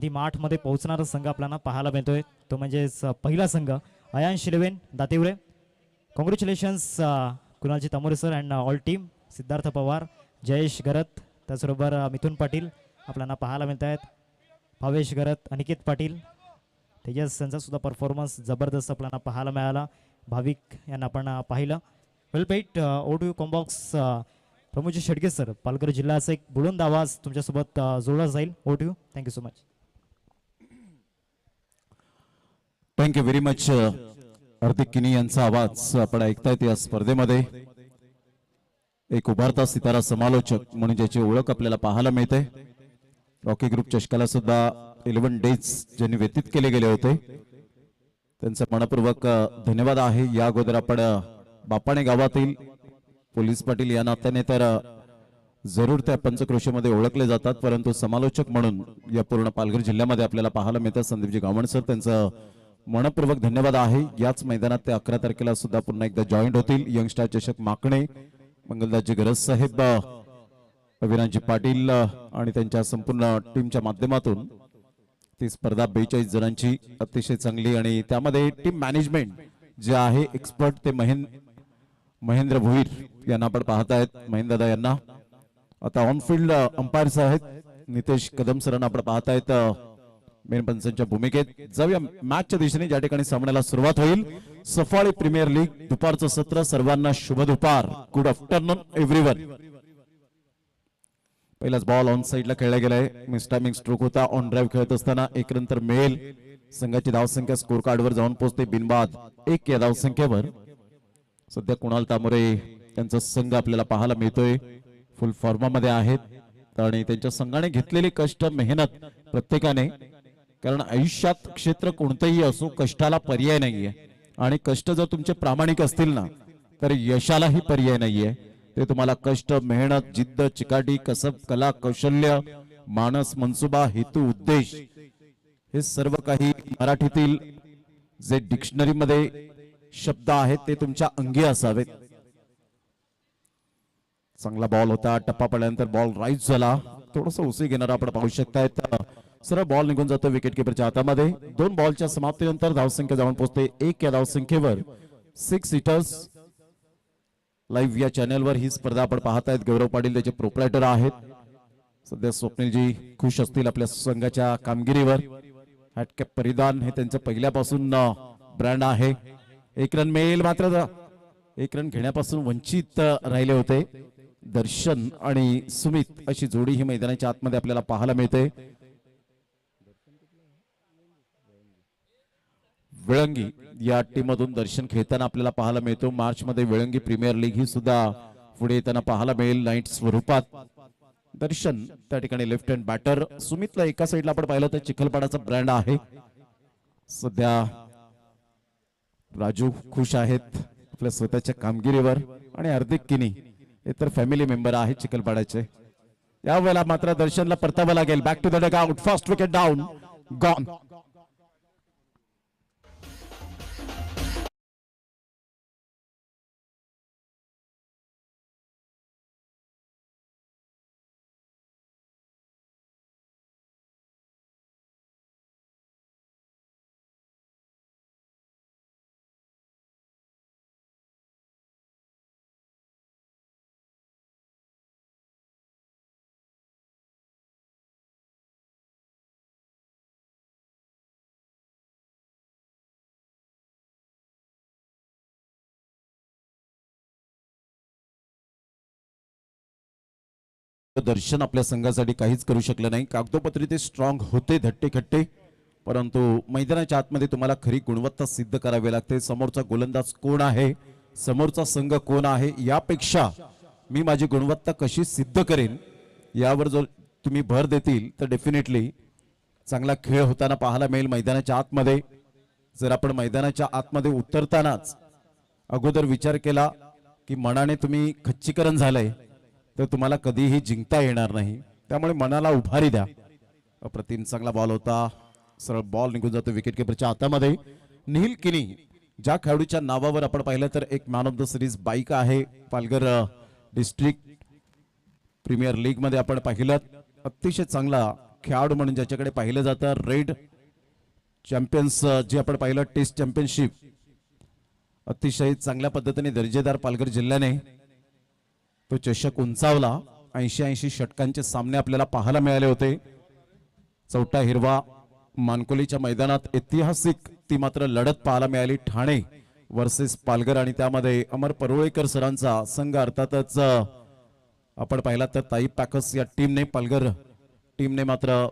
Team 8 मध्ये पोहोचणारा संघ आपल्याला पाहायला मिळतोय तो म्हणजे पहिला संघ Ayansh 11 Dativare. Congratulations Kunalji Tamore sir and all team. Siddharth Pawar, Jayesh Garat, त्याचबरोबर मिथुन पाटील आपल्याला पाहायला मिळत आहेत. भावेश गरत, अनिकेत पाटील, तेजस यांचा सुद्धा परफॉर्मन्स जबरदस्त आपल्याला पाहायला मिळाला. भाविक यांना आपण पाहिलं. वेल पेट ओडू कॉम्बॉक्स प्रमोदजी शेडगे सर, पालघर जिल्ह्याचा एक बुलंद आवाज तुमच्यासोबत जोडला जाईल. ओडू, thank you so much. Thank you very much. Hardik Kini यांचा आवाज आपण ऐकतायत या स्पर्धेमध्ये. एक उभारता सितारा समालोचक म्हणून ज्याची ओळख आपल्याला पाहायला मिळते. रॉकी ग्रुप चषकाला सुद्धा 11 डेज ज्यांनी व्यतीत केले गेले होते त्यांचा मनपूर्वक धन्यवाद आहे. या अगोदर आपण बापाणे गावातील पोलीस पाटील या नात्याने तर जरूर त्या पंचक्रोशीमध्ये ओळखले जातात, परंतु समालोचक म्हणून या पूर्ण पालघर जिल्ह्यामध्ये आपल्याला पाहायला मिळतात संदीपजी गावण सर. त्यांचं मनपूर्वक धन्यवाद आहे. याच मैदानात ते 11 तारखेला सुद्धा पुन्हा एकदा जॉईंट होतील. यंगस्टार चषक माकणे, मंगलदासजी गरज साहेब, अविनाशजी पाटील आणि त्यांच्या संपूर्ण टीमच्या माध्यमातून ती स्पर्धा 42 जणांची अतिशय चांगली आणि त्यामध्ये टीम मॅनेजमेंट जे आहे एक्सपर्ट ते महेंद्र भोईर यांना आपण पाहतायत. महेंद्रदा यांना आता ऑन फील्ड अंपायर्स आहेत नितेश कदम सरांना आपण पाहतायत मेन पंचांच्या भूमिकेत. जाऊया मॅचच्या दिशेने ज्या ठिकाणी सामन्याला सुरुवात होईल. सफाळी प्रीमियर लीग दुपारचं सत्र. सर्वांना शुभ दुपार. Good afternoon everyone. पहिलाच बॉल ऑन साइडला खेळला गेलाय. मिसटायमिंग स्ट्रोक होता. ऑन ड्राईव्ह खेळत असताना एक नंतर मिळेल. संघाची धावसंख्या स्कोर कार्डवर जाऊन पोहोचते बिनबाद 1 या धावसंख्येवर. सध्या कुणाल तामोरे यांचा संघ आपल्याला पाहायला मिळतोय. फुल फॉर्मामध्ये आहेत आणि त्यांच्या संघाने घेतलेली कष्ट मेहनत प्रत्येकाने, कारण आयुष्यात क्षेत्र कोणतेही असो कष्टाला पर्याय नाहीये आणि कष्ट जर तुमचे प्रामाणिक असतील ना तर यशालाही पर्याय नाहीये. ते तुम्हाला कष्ट, मेहनत, जिद्द, चिकाटी, कसब, कला, कौशल्य, मानस, मनसुबा, हेतू, उद्देश हे सर्व काही मराठीतील जे डिक्शनरी मध्ये शब्द आहेत ते तुमच्या अंगी असावेत. चांगला बॉल होता. टप्पा पडल्यानंतर बॉल राईट झाला. थोडंसं उसी घेणारा आपण पाहू शकतायत. सरळ बॉल निघून जातो विकेट किपरच्या हातामध्ये. 2 बॉलच्या समाप्तीनंतर धावसंख्या जाऊन पोहोचते 1 या धावसंख्येवर. 6 हिटर्स. लाईव्ह या चॅनलवर ही स्पर्धा आपण पाहतायत. गौरव पाटील त्याचे प्रोप्रायटर आहेत. सध्या स्वप्नीलजी खुश असतील आपल्या संघाच्या कामगिरीवर. हॅटकॅप परिधान हे त्यांचं पहिल्यापासून ब्रँड आहे. 1 रन मिळेल, मात्र 1 रन घेण्यापासून वंचित राहिले होते. दर्शन आणि सुमित अशी जोडी ही मैदानाच्या आतमध्ये आपल्याला पाहायला मिळते. विळंगी या टीम मधून दर्शन खेळताना आपल्याला पाहायला मिळतो. मार्च मध्ये विळंगी प्रीमियर लीग ही सुद्धा पुढे येताना पाहायला मिळेल नाईट स्वरूपात. दर्शन त्या ठिकाणी लेफ्ट हँड बॅटर. सुमितला एका साईडला आपण पाहिलं तर चिखलपाडाचा ब्रँड आहे. सध्या राजू खुश आहेत आपल्या स्वतःच्या कामगिरीवर आणि हार्दिक किनी हे तर फॅमिली मेंबर आहे चिखलपाड्याचे. यावेळेला मात्र दर्शनला परतावं लागेल. Back to the dugout. First wicket down, gone. Darshan आपल्या संघासाठी काहीच करू शकलं नाही. कागदोपत्री ते स्ट्रॉंग होते, धट्टे खट्टे, परंतु मैदानाच्या आतमध्ये तुम्हाला खरी गुणवत्ता सिद्ध करावी लागते. समोरचा गोलंदाज कोण आहे, समोरचा संघ कोण आहे, यापेक्षा मी माझी गुणवत्ता कशी सिद्ध करेन यावर जर तुम्ही भर देतील तर डेफिनेटली चांगला खेळ होताना पाहायला मिळेल मैदानाच्या आतमध्ये. जर आपण मैदानाच्या आतमध्ये उतरतानाच अगोदर विचार केला की मनाने तुम्ही खच्चीकरण झालंय तर तुम्हाला कधीही जिंकता येणार नाही. त्यामुळे मनाला उभारी द्या. अप्रतिम चांगला बॉल होता. सरळ बॉल निघून जातो विकेट किपरच्या हातामध्ये. निहिल किनी ज्या खेळाडूच्या नावावर आपण पाहिलं तर एक man of the series bike आहे. पालघर डिस्ट्रिक्ट प्रीमियर लीग मध्ये आपण पाहिलं अतिशय चांगला खेळाडू म्हणून ज्याच्याकडे पाहिलं जातं, रेड चॅम्पियन्स जे आपण पाहिलं टेस्ट चॅम्पियनशिप, अतिशय चांगल्या पद्धतीने दर्जेदार पालघर जिल्ह्याने तो चषक उंचावला. 80 षटकांचे सामने आपल्याला पाहायला मिळाले होते. चौटा हिरवा मानकोलीच्या मैदानात ऐतिहासिक ती मात्र लढत पाहायला मिळाली, ठाणे वर्सेस पालघर, आणि त्यामध्ये अमर परुळेकर सरांचा संघ अर्थातच आपण पाहिला तर ताई पॅकर्स या टीमने, पालघर टीमने मात्र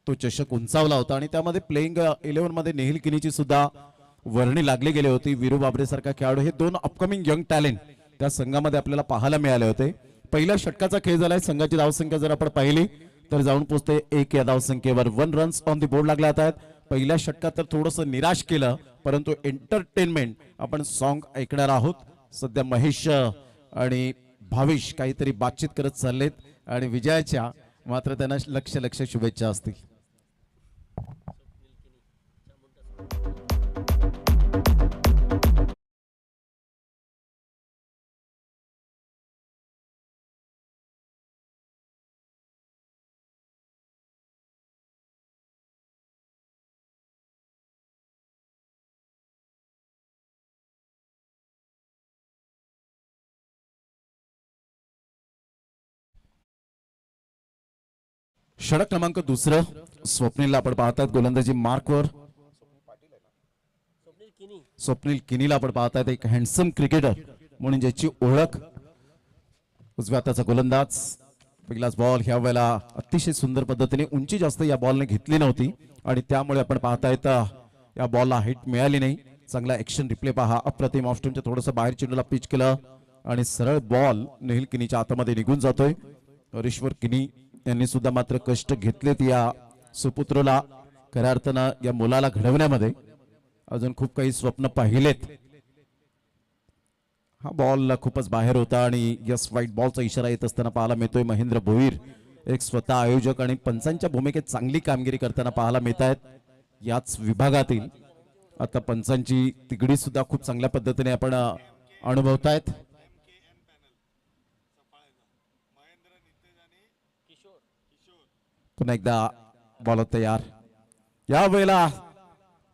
तो चषक उंचावला होता. आणि त्यामध्ये प्लेइंग 11 मध्ये नेहिल किनीची सुद्धा वर्णी लागली गेली होती. वीरू बाबरे सारखा खेळाडू, हे 2 अपकमिंग यंग टॅलेंट त्या संघामध्ये आपल्याला पाहायला मिळाले होते. पहिल्या षटकाचा खेळ झालाय. संघाची धावसंख्या जर आपण पाहिली तर जाऊन पोहोचते 1 या धावसंख्येवर. 1 रन्स ऑन दी बोर्ड लागले आहेत. पहिल्या षटकात तर थोडंसं निराश केलं, परंतु एंटरटेनमेंट आपण सॉन्ग ऐकणार आहोत. सध्या महेश आणि भावेश काहीतरी बातचीत करत चाललेत आणि विजयाच्या मात्र त्यांना लक्ष शुभेच्छा असतील. षटक क्रमांक 2 स्वप्नीलला आपण पाहतात गोलंदाजी मार्कवर. स्वप्नील किनीला आपण पाहतात, एक हँडसम क्रिकेटर म्हणून ज्याची ओळख. उजव्या हाताचा गोलंदाज. पहिलाच बॉल ह्या वेळेला अतिशय सुंदर पद्धतीने, उंची जास्त या बॉलने घेतली नव्हती आणि त्यामुळे आपण पाहतायत या बॉलला हिट मिळाली नाही. चांगला ऍक्शन रिप्ले पहा. अप्रतिम ऑफस्टमच्या थोडंसं बाहेर चेंडूला पिच केलं आणि सरळ बॉल नेहिल किनीच्या हातामध्ये निघून जातोय. हरीश्वर किनी यांनी सुद्धा मात्र कष्ट घेतलेत या सुपुत्रला, खऱ्या अर्थानं या मुलाला घडवण्यामध्ये अजून खूप काही स्वप्न पाहिलेत. हा बॉल खूपच बाहेर होता आणि यस वाईट बॉलचा इशारा येत असताना पाहायला मिळतोय. महेंद्र भोईर एक स्वतः आयोजक आणि पंचांच्या भूमिकेत चांगली कामगिरी करताना पाहायला मिळत आहेत याच विभागातील. आता पंचांची तिगडी सुद्धा खूप चांगल्या पद्धतीने आपण अनुभवतायत. पुन्हा एकदा बॉल तयार. या वेळेला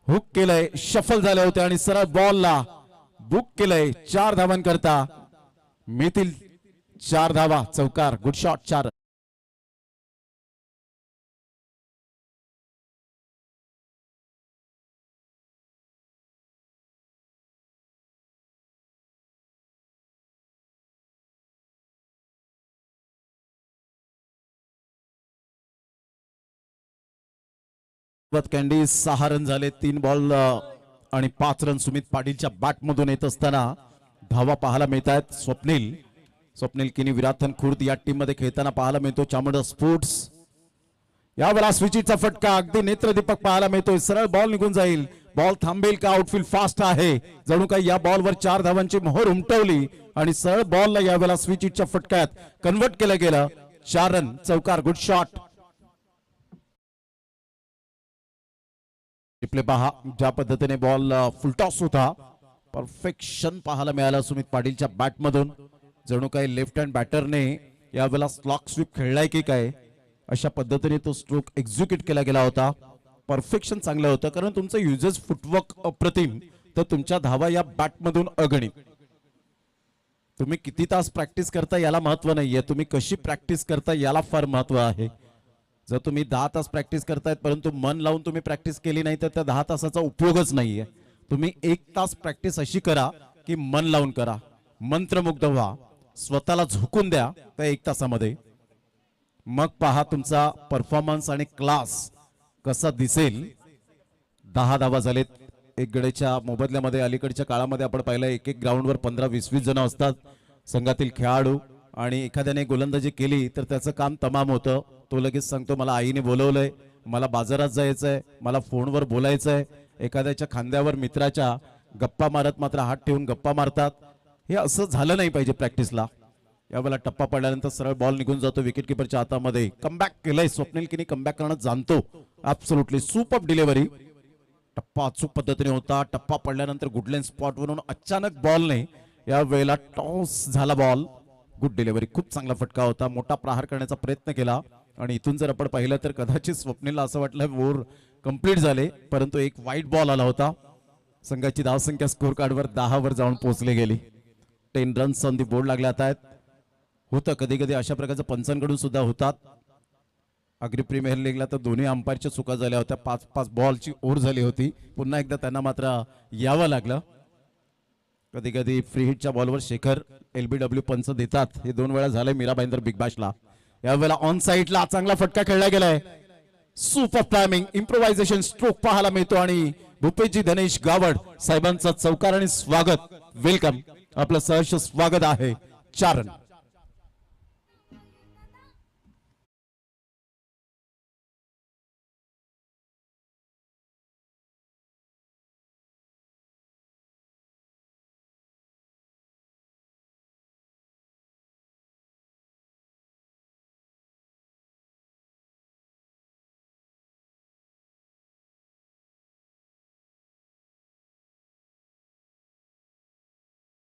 हुक केलंय, शफल झाले होते आणि सरळ बॉलला बुक केलंय. 4 धावांकरता मिळतील 4 धावा. चौकार, गुड शॉट, 4. कॅन्डी 6 रन झाले. 3 बॉल आणि 5 रन सुमित पाटीलच्या बॅट मधून येत असताना धावा पाहायला मिळत आहेत. स्वप्नील किनी विराथन खुर्द या टीम मध्ये खेळताना पाहायला मिळतो. चामुंडा स्पोर्ट्स यावेळेला स्विचीचा फटका अगदी नेत्रदीपक पाहायला मिळतोय. सरळ बॉल निघून जाईल. बॉल थांबेल का? आउटफील्ड फास्ट आहे. जणू काही या बॉलवर 4 धावांची मोहर उमटवली आणि सरळ बॉलला यावेळेला स्विचीच्या फटक्यात कन्वर्ट केलं गेलं. 4 रन, चौकार, गुड शॉट. रिप्ले पहा. ज्या पद्धतीने बॉल फुलटॉस होता, परफेक्शन पाहायला मिळालं सुमित पाटीलच्या बॅट मधून. जणू काही लेफ्ट हँड बॅटरने यावेळेला स्लॉक स्वीप खेळलाय की काय अशा पद्धतीने तो स्ट्रोक एक्झिक्यूट केला गेला होता. परफेक्शन चांगलं होतं कारण तुमचं युजर्स फुटवर्क अप्रतिम, तर तुमच्या धावा या बॅट मधून अगणित. तुम्ही किती तास प्रॅक्टिस करता याला महत्व नाहीये, तुम्ही कशी प्रॅक्टिस करता याला फार महत्व आहे. जर तुम्ही 10 तास प्रॅक्टिस करतायत परंतु मन लावून तुम्ही प्रॅक्टिस केली नाही तर त्या 10 तासाचा उपयोगच नाहीये. तुम्ही 1 तास प्रॅक्टिस अशी करा की मन लावून करा, मंत्रमुग्ध व्हा, स्वतःला झोकून द्या त्या 1 तासामध्ये. मग पहा तुमचा परफॉर्मन्स आणि क्लास कसा दिसेल. 10 धावा झालेत. एक गडेच्या मोबदल्यामध्ये अलीकडच्या काळामध्ये आपण पाहिलं एक ग्राउंडवर 15-20 जण असतात संघातील खेळाडू, आणि एखाद्याने गोलंदाजी केली तर त्याचं काम तमाम होतं. तो लगेच सांगतो मला आईने बोलवलंय, मला बाजारात जायचंय, मला फोनवर बोलायचंय. एखाद्याच्या खांद्यावर मित्राच्या गप्पा मारत मात्र हात ठेवून गप्पा मारतात. हे असं झालं नाही पाहिजे प्रॅक्टिसला. यावेळेला टप्पा पडल्यानंतर सरळ बॉल निघून जातो विकेट किपरच्या हातामध्ये. कमबॅक केलंय स्वप्नील किनी, कमबॅक करणं जाणतो. Absolutely super delivery. टप्पा अचूक पद्धतीने होता. टप्पा पडल्यानंतर गुडलेन स्पॉट वरून अचानक बॉलने या वेळेला टॉस झाला बॉल. गुड डिलिव्हरी, खूप चांगला फटका होता. मोठा प्रहार करण्याचा प्रयत्न केला आणि इथून जर आपण पाहिलं तर कदाचित स्वप्नीलला असं वाटलं ओव्हर कंप्लीट झाले, परंतु एक वाईट बॉल आला होता. संघाची धावसंख्या स्कोर कार्डवर 10 वर जाऊन पोहोचली गेली. 10 रन्स ऑन दी बोर्ड लागल्यात आहेत. होतं कधी कधी अशा प्रकारचं पंचांकडून सुद्धा होतात. अग्री प्रीमियर लीगला तर दोन्ही अंपायरच्या चुका झाल्या होत्या. 5-5 बॉलची ओव्हर झाली होती. पुन्हा एकदा त्यांना मात्र यावं लागलं. कधी कधी फ्री हिटच्या बॉलवर शेखर LBW पंच देतात. हे 2 वेळा झालंय मीरा भाईंदर बिग बॅशला. यावेळेला ऑन साईडला चांगला फटका खेळला गेलाय. सुपर टायमिंग इम्प्रोव्हायझेशन स्ट्रोक पाहायला मिळतो आणि भूपेशजी धनेश गावड साहेबांचं चौकार आणि स्वागत. वेलकम, आपलं सहर्ष स्वागत आहे. 4 रन.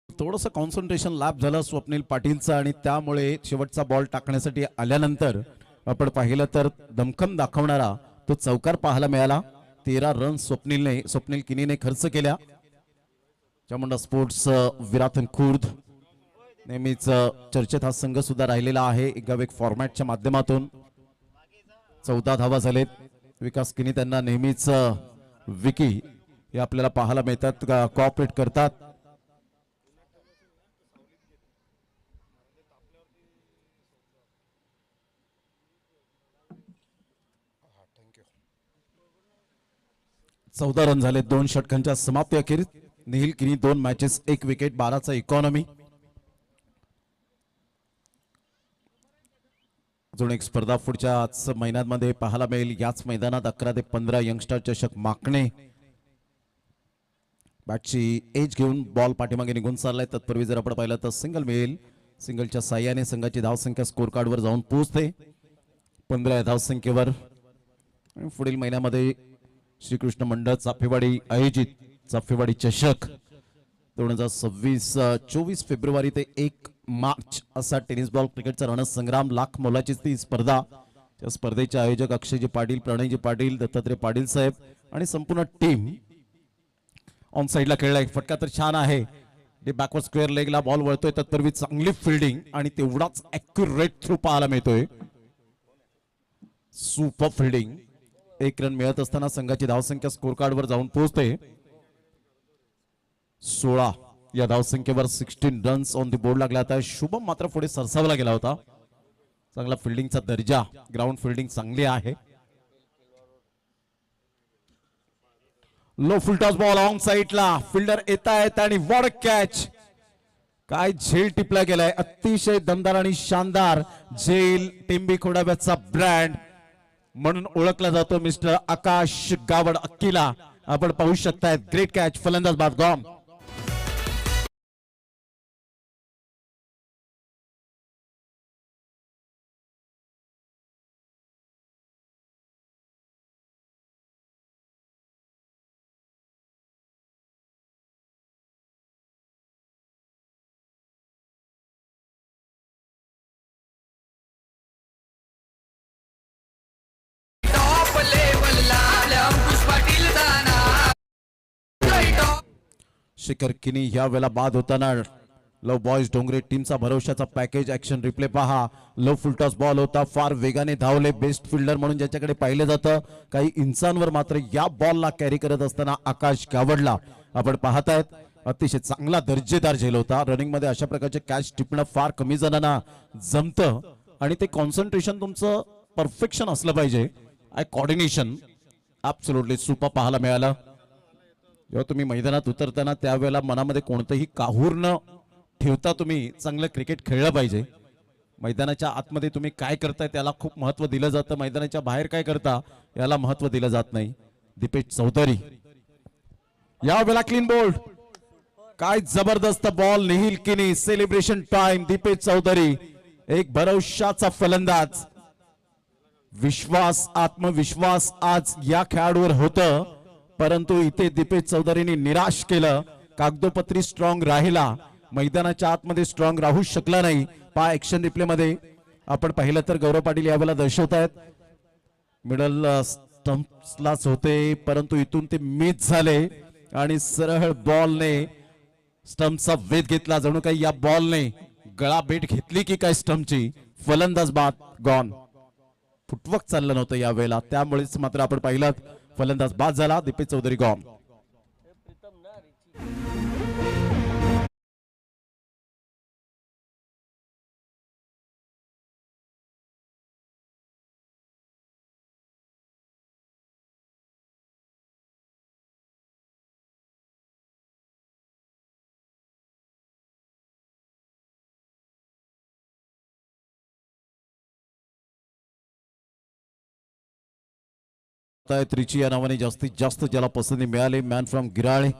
थोडंसं कॉन्सन्ट्रेशन लॅप झालं स्वप्नील पाटीलचं आणि त्यामुळे शेवटचा बॉल टाकण्यासाठी आल्यानंतर आपण पाहिलं तर दमखम दाखवणारा तो चौकार पाहायला मिळाला. 13 रन स्वप्नील किनीने खर्च केल्या. चामुंडा स्पोर्ट्स विराथन खुर्द नेहमीच चर्चेत हा संघ सुद्धा राहिलेला आहे. एक फॉर्मॅटच्या माध्यमातून 14 धावा झालेत. विकास किनी त्यांना नेहमीच विकी हे आपल्याला पाहायला मिळतात, कॉपरेट करतात. चौदा रन झाले 2 षटकांच्या समाप्ती अखेर. निहिल किनी 2 मॅचेस 1 विकेट 12चा इकॉनॉमी. अजून एक स्पर्धा पुढच्या महिन्यांमध्ये पाहायला मिळेल याच मैदानात. 11 ते 15 यंगस्टर चषक माकणे. बॅटची एज घेऊन बॉल पाठीमागे निघून चाललाय. तत्पूर्वी जर आपण पाहिलं तर सिंगल मिळेल. सिंगलच्या साह्याने संघाची धावसंख्या स्कोर कार्डवर जाऊन पोहोचते 15 धावसंख्येवर. आणि पुढील महिन्यामध्ये श्रीकृष्ण मंडळ चाफेवाडी आयोजित चाफेवाडी चषक 2026 24 फेब्रुवारी ते 1 मार्च असा टेनिस बॉल क्रिकेटचा रणसंग्राम. लाख मोलाची ती स्पर्धा. त्या स्पर्धेचे आयोजक अक्षयजी पाटील, प्रणयजी पाटील, दत्तात्रय पाटील साहेब आणि संपूर्ण टीम. ऑन साईडला खेळलाय. फटका तर छान आहे. बॅकवर्ड स्क्वेअर लेगला बॉल वळतोय. तत्पूर्वी चांगली फिल्डिंग आणि तेवढाच ऍक्युरेट थ्रू पाहायला मिळतोय. Super fielding. 1 रन मिळत असताना संघाची धावसंख्या स्कोर कार्डवर जाऊन पोहोचते 16. या धावसंख्येवर 16 रन्स ऑन दी बोर्ड लागला होता. शुभम मात्र पुढे सरसावला गेला होता. चांगला फिल्डिंगचा दर्जा, ग्राउंड फिल्डिंग चांगली आहे. लो फुलटॉस बॉल ऑन साईडला. फिल्डर येत आहेत आणि वॉड कॅच. काय झेल टिपला गेलाय. अतिशय दमदार आणि शानदार झेल. टिंबी खोडाव्याचा ब्रँड म्हणून ओळखला जातो मिस्टर आकाश गावड अक्कीला. आपण पाहू शकताय ग्रेट कॅच. फलंदाज बाद गॉम. शेखर किनी ह्या वेळेला बाद होताना. लव बॉयज डोंगरे टीमचा भरोशाचा पॅकेज ऍक्शन रिप्ले पहा. लव फुलटॉस बॉल होता. फार वेगाने धावले. बेस्ट फिल्डर म्हणून ज्याच्याकडे पाहिलं जातं. काही इंचांवर मात्र या बॉलला कॅरी करत असताना आकाश गावडला आपण पाहतायत. अतिशय चांगला दर्जेदार झेल होता. रनिंग मध्ये अशा प्रकारचे कॅच टिपणं फार कमी जणांना जमतं आणि ते कॉन्सन्ट्रेशन तुमचं परफेक्शन असलं पाहिजे. कॉर्डिनेशन ऍब्सोल्युटली सुपर पाहायला मिळालं. जेव्हा तुम्ही मैदानात उतरताना त्यावेळेला मनामध्ये कोणतंही काहूर न ठेवता तुम्ही चांगलं क्रिकेट खेळलं पाहिजे. मैदानाच्या आतमध्ये तुम्ही काय करताय त्याला खूप महत्व दिलं जातं. मैदानाच्या बाहेर काय करता याला महत्व दिलं जात नाही. दीपेश चौधरी या वेळेला क्लीन बोल्ड. काय जबरदस्त बॉल. निहिल किनी. Celebration time. दीपेश चौधरी एक भरोशाचा फलंदाज. विश्वास, आत्मविश्वास आज या खेळाडूवर होतं, परंतु इथे दीपेश चौधरीने निराश केलं. कागदोपत्री स्ट्रॉंग राहिला, मैदानाच्या आतमध्ये स्ट्रॉंग राहू शकला नाही. पा ऍक्शन रिप्ले मध्ये आपण पाहिलं तर गौरव पाटील यावेळेला दर्शवतायत मिडल स्टंप्सलाच होते, परंतु इथून ते मिस झाले आणि सरळ बॉलने स्टंपचा वेध घेतला. जणू काही या बॉलने गळा भेट घेतली की काय स्टंपची. फलंदाज बाद गॉन. फुटवर्क चाललं नव्हतं यावेळेला, त्यामुळेच मात्र आपण पाहिलं फलंदाज बाद झाला. दीपेश चौधरी गॉन. त्रिची या नावाने जास्तीत जास्त ज्याला पसंती मिळाली, मॅन फ्रॉम गिराळे.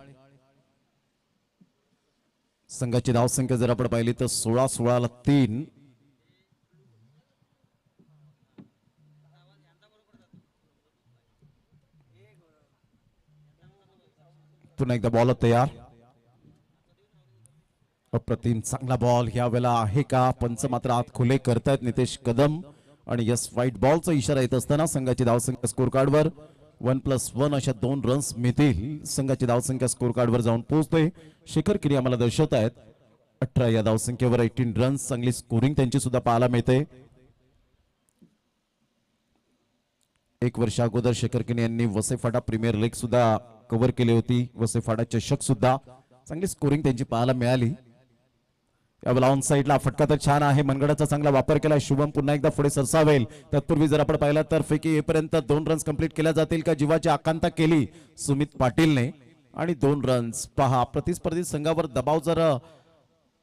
संघाची धावसंख्या जर आपण पाहिली तर 16-16ला 3. पुन्हा एकदा बॉल तयार. अप्रतिम चांगला बॉल ह्या वेळेला आहे का. पंच मात्र आत खुले करतायत नितेश कदम आणि यस व्हाईट बॉलचा इशारा येत असताना संघाची धावसंख्या स्कोर कार्डवर 1+1 अशा 2 रन्स मिळतील. संघाची धावसंख्या स्कोर कार्डवर जाऊन पोहोचते. शेखर किरी आम्हाला दर्शवत आहेत 18 या धावसंख्येवर 18 रन्स. चांगली स्कोरिंग त्यांची सुद्धा पाहायला मिळते. एक वर्ष अगोदर शेखर किनी यांनी वसईफाटा प्रीमियर लीग सुद्धा कव्हर केली होती. वसईफाटा चषक सुद्धा चांगली स्कोरिंग त्यांची पाहायला मिळाली. यावेळेला ऑन साईडला फटका तर छान आहे. मनगडाचा चांगला वापर केला. शुभम पुन्हा एकदा पुढे सरसावेल. तत्पूर्वी जर आपण पाहिलं तर फेकी येईपर्यंत 2 रन्स कंप्लीट केल्या जातील का जीवाची आकांक्षा केली सुमित पाटीलने आणि 2 रन्स. पहा प्रतिस्पर्धी संघावर दबाव जर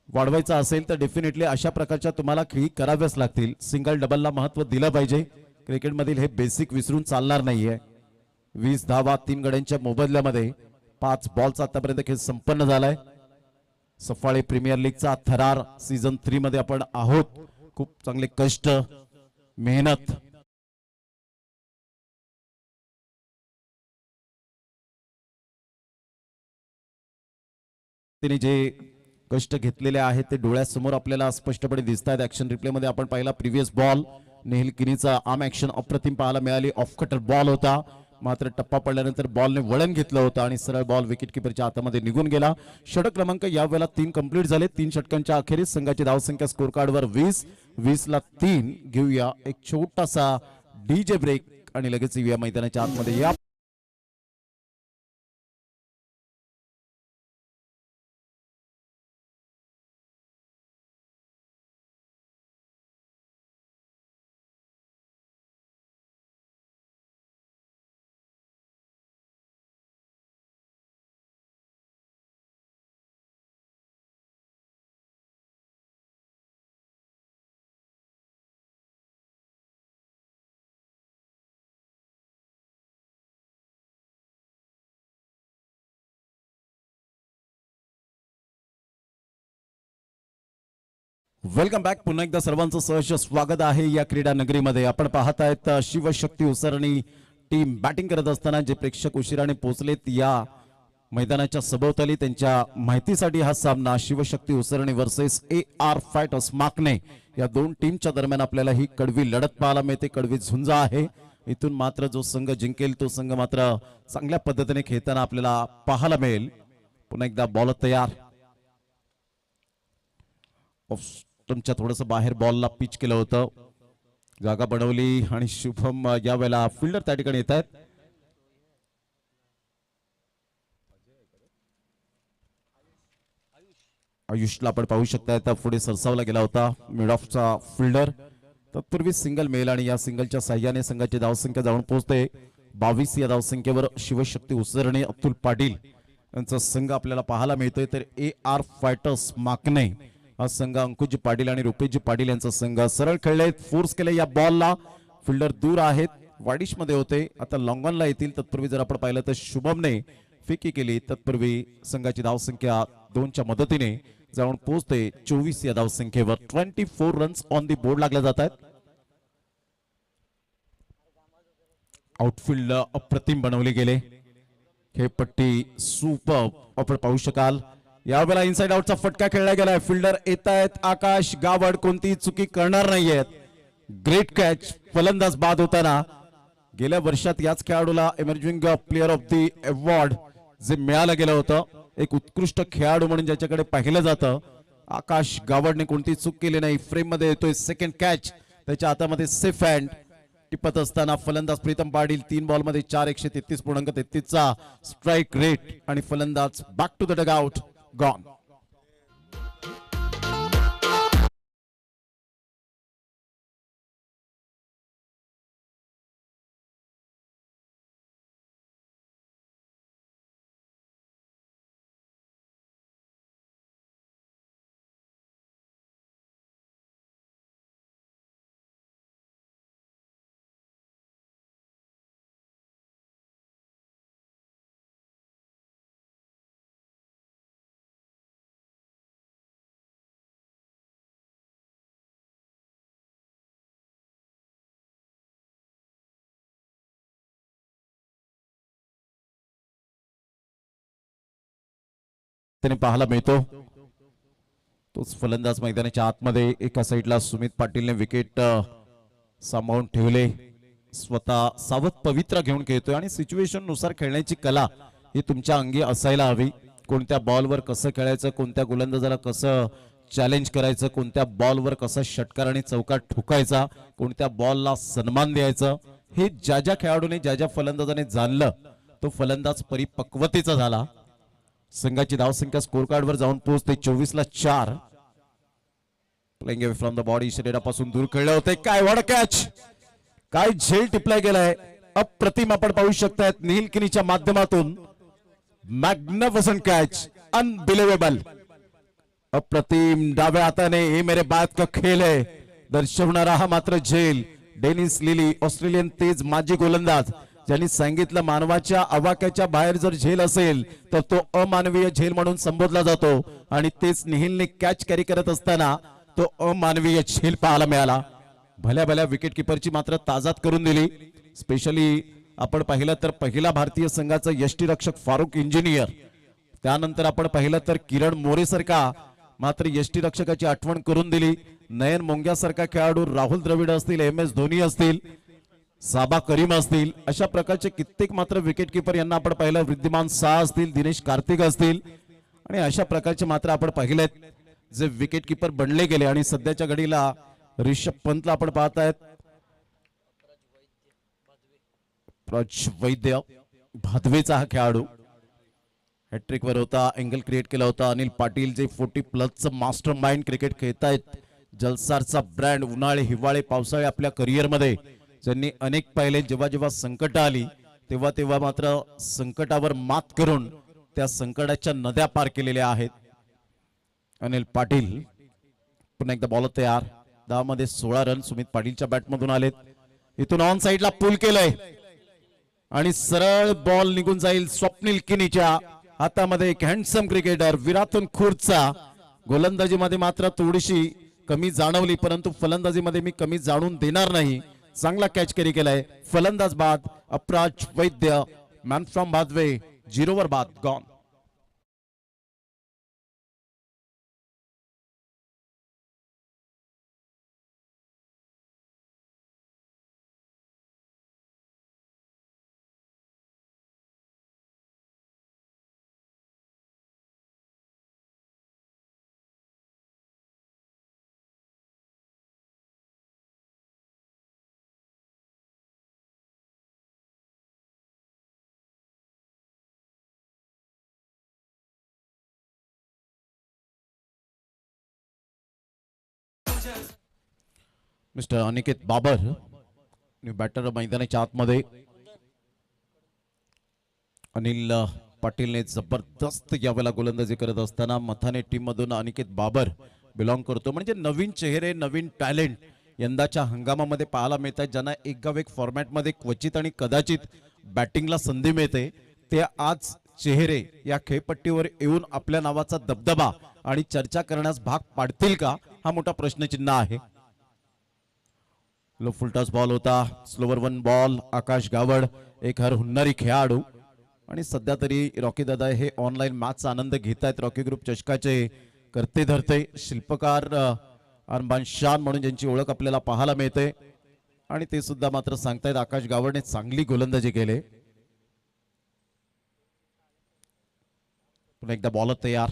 वाढवायचा असेल तर डेफिनेटली अशा प्रकारच्या तुम्हाला खेळी कराव्याच लागतील. सिंगल डबलला महत्व दिलं पाहिजे. क्रिकेटमधील हे बेसिक विसरून चालणार नाहीये. 20 धावा 3 गड्यांच्या मोबदल्यामध्ये 5 बॉलचा आतापर्यंत खेळ संपन्न झालाय. सफाळे प्रीमियर लीगचा थरार सीझन 3 मध्ये आपण आहोत. खूप चांगले कष्ट मेहनत तिने जे कष्ट घेतलेले आहेत ते डोळ्यासमोर आपल्याला स्पष्टपणे दिसत आहेत. ऍक्शन रिप्ले मध्ये आपण पाहिला प्रिव्हियस बॉल नेहल किनीचा आर्म ऍक्शन अप्रतिम पाहायला मिळाली. ऑफ कटर बॉल होता, मात्र टप्पा पडल्यानंतर बॉलने वळण घेतलं होतं आणि सरळ बॉल विकेट किपरच्या हातामध्ये निघून गेला. षटक क्रमांक यावेळेला 3 कंप्लीट झाले. 3 षटकांच्या अखेरीस संघाची धावसंख्या स्कोर कार्डवर 20ला 3. घेऊया एक छोटासा डीजे ब्रेक आणि लगेच येऊया मैदानाच्या आतमध्ये. या वेलकम बॅक. पुन्हा एकदा सर्वांचं सहर्ष स्वागत आहे या क्रीडा नगरीमध्ये. आपण पाहत आहेत शिवशक्ती उसरणी टीम बॅटिंग करत असताना जे प्रेक्षक उशिराने पोहोचलेत या मैदानाच्या सभोवताली त्यांच्या माहितीसाठी हा सामना शिवशक्ती उसरणी वर्सेस AR फायटर्स माकणे या 2 टीमच्या दरम्यान आपल्याला ही कडवी लढत पाहायला मिळते. कडवी झुंज आहे. इथून मात्र जो संघ जिंकेल तो संघ मात्र चांगल्या पद्धतीने खेळताना आपल्याला पाहायला मिळेल. पुन्हा एकदा बॉल तयार. तुमच्या थोडस बाहेर बॉलला पिच केलं होतं, जागा बनवली आणि शुभम यावेळेला फिल्डर त्या ठिकाणी येत आहेत. आयुषला आपण पाहू शकता पुढे सरसावला गेला होता मिड ऑफचा फिल्डर. तत्पूर्वी सिंगल मेल आणि या सिंगलच्या साह्याने संघाची धावसंख्या जाऊन पोहोचते 22 या धावसंख्येवर शिवशक्ती उसरणे अब्दुल पाटील यांचा संघ आपल्याला पाहायला मिळतोय. तर AR फायटर्स माकणे हा संघ अंकुशजी पाटील आणि रुपेशजी पाटील यांचा संघ. सरळ खेळले, फोर्स केले या बॉलला. फिल्डर दूर आहेत, वाडिश मध्ये होते, आता लॉंगॉनला येतील. तत्पूर्वी जर आपण पाहिलं तर शुभमने फेकी केली. तत्पूर्वी संघाची धावसंख्या 2च्या मदतीने जाऊन पोहोचते 24 या धावसंख्येवर. 24 रन्स ऑन दी बोर्ड लागले जात आहेत. आउटफील्ड अप्रतिम बनवले गेले. खेळपट्टी सुपर आपण पाहू शकाल. यावेळेला इनसाइड आउटचा फटका खेळला गेलाय. फिल्डर येत आहेत आकाश गावड, कोणती चुकी करणार नाहीयेत. Great catch. फलंदाज बाद होताना गेल्या वर्षात याच खेळाडूला emerging player of the award जे मिळालं गेलं होतं, एक उत्कृष्ट खेळाडू म्हणून ज्याच्याकडे पाहिलं जातं. आकाश गावडने कोणती चूक केली नाही. फ्रेम मध्ये येतोय सेकंड कॅच, त्याच्या हातामध्ये सेफ हँड. टिपत असताना फलंदाज प्रीतम पाटील 3 बॉलमध्ये 4 चा स्ट्राईक रेट आणि फलंदाज back to the dugout gone. त्याने पाहायला मिळतो तोच फलंदाज मैदानाच्या आतमध्ये. एका साईडला सुमित पाटीलने विकेट सांभाळून ठेवले. स्वतः सावध पवित्रा घेऊन खेळतोय आणि सिच्युएशन नुसार खेळण्याची कला ही तुमच्या अंगी असायला हवी. कोणत्या बॉलवर कसं खेळायचं, कोणत्या गोलंदाजाला कसं चॅलेंज करायचं, कोणत्या बॉलवर कसा षटकार आणि चौकार ठोकायचा, कोणत्या बॉलला सन्मान द्यायचं, हे ज्या ज्या खेळाडूने ज्या ज्या फलंदाजाने जाणलं तो फलंदाज परिपक्वतेचा झाला. संघाची धावसंख्या स्कोर कार्ड वर जाऊन पोहोचते 24-4. Playing away from the body, शरीरापासून दूर खेळले होते. काय वड कॅच, काय झेल टिपलाय गेलाय. अप्रतिम आपण पाहू शकतायत नील किनीच्या माध्यमातून. Magnificent catch, unbelievable. अप्रतिम डाव्या हाताने हे मेरे बात का खेळ आहे दर्शवणारा हा मात्र झेल. डेनिस लिली, ऑस्ट्रेलियन तेज माजी गोलंदाज, ज्यांनी सांगितलं मानवाच्या आवाक्याच्या बाहेर जर झेल असेल तर तो अमानवीय झेल म्हणून संबोधला जातो. आणि तेच निहिलने कॅच कॅरी करत असताना तो अमानवीय झेल पाहायला मिळाला. भल्या भल्या विकेट किपरची मात्र ताजात करून दिली. स्पेशली आपण पाहिलं तर पहिला भारतीय संघाचा यष्टीरक्षक फारुख इंजिनियर, त्यानंतर आपण पाहिलं तर किरण मोरे सारखा मात्र यष्टीरक्षकाची आठवण करून दिली. नयन मोंग्यासारखा खेळाडू, राहुल द्रविड असतील, MS धोनी असतील, साबा करीम असतील, अशा प्रकारचे कित्येक मात्र विकेट किपर यांना आपण पाहिलं. वृद्धिमान शाह असतील, दिनेश कार्तिक असतील, आणि अशा प्रकारचे मात्र आपण पाहिलेत जे विकेट किपर बनले गेले. आणि सध्याच्या घडीला ऋषभ पंतला आपण पाहतायत. वैद्य भादवेचा हा खेळाडू हॅट्रिक वर होता, एंगल क्रिएट केला होता. अनिल पाटील जे 40+ मास्टर माइंड क्रिकेट खेळतायत, जलसारचा ब्रँड. उन्हाळे, हिवाळे, पावसाळे आपल्या करिअर मध्ये ज्यांनी अनेक पाहिले. जेव्हा जेव्हा संकट आली तेव्हा तेव्हा मात्र संकटावर मात करून त्या संकटाच्या नद्या पार केलेल्या आहेत. अनिल पाटील पुन्हा एकदा बॉलर तयार. 10 मध्ये 16 रन सुमित पाटीलच्या बॅटमधून आलेत. इथून ऑन साइडला पुल केलंय आणि सरळ बॉल निघून जाईल स्वप्नील किनीच्या हातामध्ये. एक हँडसम क्रिकेटर विरातून खुर्दचा. गोलंदाजीमध्ये मात्र थोडीशी कमी जाणवली, परंतु फलंदाजीमध्ये मी कमी जाणून देणार नाही. चांगला कॅच कॅरी केलाय. फलंदाज बाद अपराज वैद्य, मॅन फ्रॉम भादवे, 0 वर बाद gone. Mister Aniket Babar batter मैदानाच्या आतमध्ये. अनिल पाटीलने जबरदस्त यावेळेला गोलंदाजी करत असताना मथाने टीम मधून अनिकेत बाबर बिलॉंग करतो. म्हणजे नवीन चेहरे, नवीन टॅलेंट यंदाच्या हंगामामध्ये पाहायला मिळतात, ज्यांना एक गाव एक फॉर्मॅट मध्ये क्वचित आणि कदाचित बॅटिंगला संधी मिळते. ते आज चेहरे या खेळपट्टीवर येऊन आपल्या नावाचा दबदबा आणि चर्चा करण्यास भाग पाडतील का, हा मोठा प्रश्नचिन्ह आहे. लो फुलटॉस बॉल होता. Slower 1 ball. आकाश गावड एक हर हुन्नरी खेळाडू आणि सध्या तरी रॉकी दादा हे ऑनलाईन मॅचचा आनंद घेत आहेत. रॉकी ग्रुप चषकाचे करते धरते शिल्पकार अरमान शान म्हणून ज्यांची ओळख आपल्याला पाहायला मिळते आणि ते सुद्धा मात्र सांगतायत आकाश गावडने चांगली गोलंदाजी केले. पुन्हा एकदा बॉलर तयार.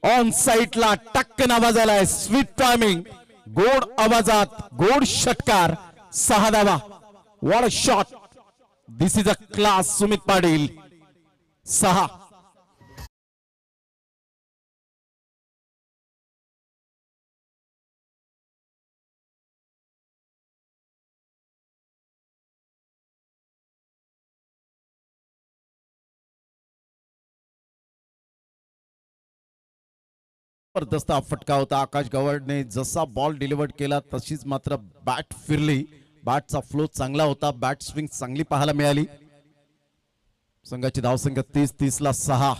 ऑन साईडला टक्कन आवाज आलाय. स्वीट टायमिंग, गोड आवाजात गोड षटकार, 6 धावा. What a shot. This is a class. Sumit Patil 6. जबरदस्त फटका होता. आकाश गवळने जसा बॉल डिलिव्हर केला तशीच मात्र बॅट फिरली. बॅटचा फ्लो चांगला होता. बॅट स्विंग चांगली पाहायला मिळाली. संघाची धावसंख्या 30-30 ला 6.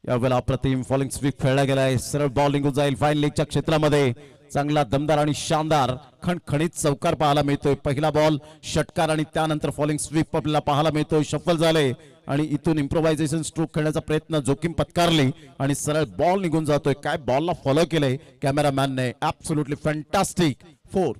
यावेळेला अप्रतिम फॉलिंग स्वीप खेळला गेलाय. सरळ बॉल निघून जाईल फाईन लेगच्या क्षेत्रामध्ये. चांगला दमदार आणि शानदार खणखणीत चौकार पाहायला मिळतोय. पहिला बॉल षटकार आणि त्यानंतर फॉलिंग स्वीप आपल्याला पाहायला मिळतोय. शफल झाले आणि इथून इम्प्रोव्हायझेशन स्ट्रोक खेळण्याचा प्रयत्न, जोखीम पत्कारली आणि सरळ बॉल निघून जातोय. काय बॉलला फॉलो केलंय कॅमेरामॅनने. Absolutely fantastic. 4.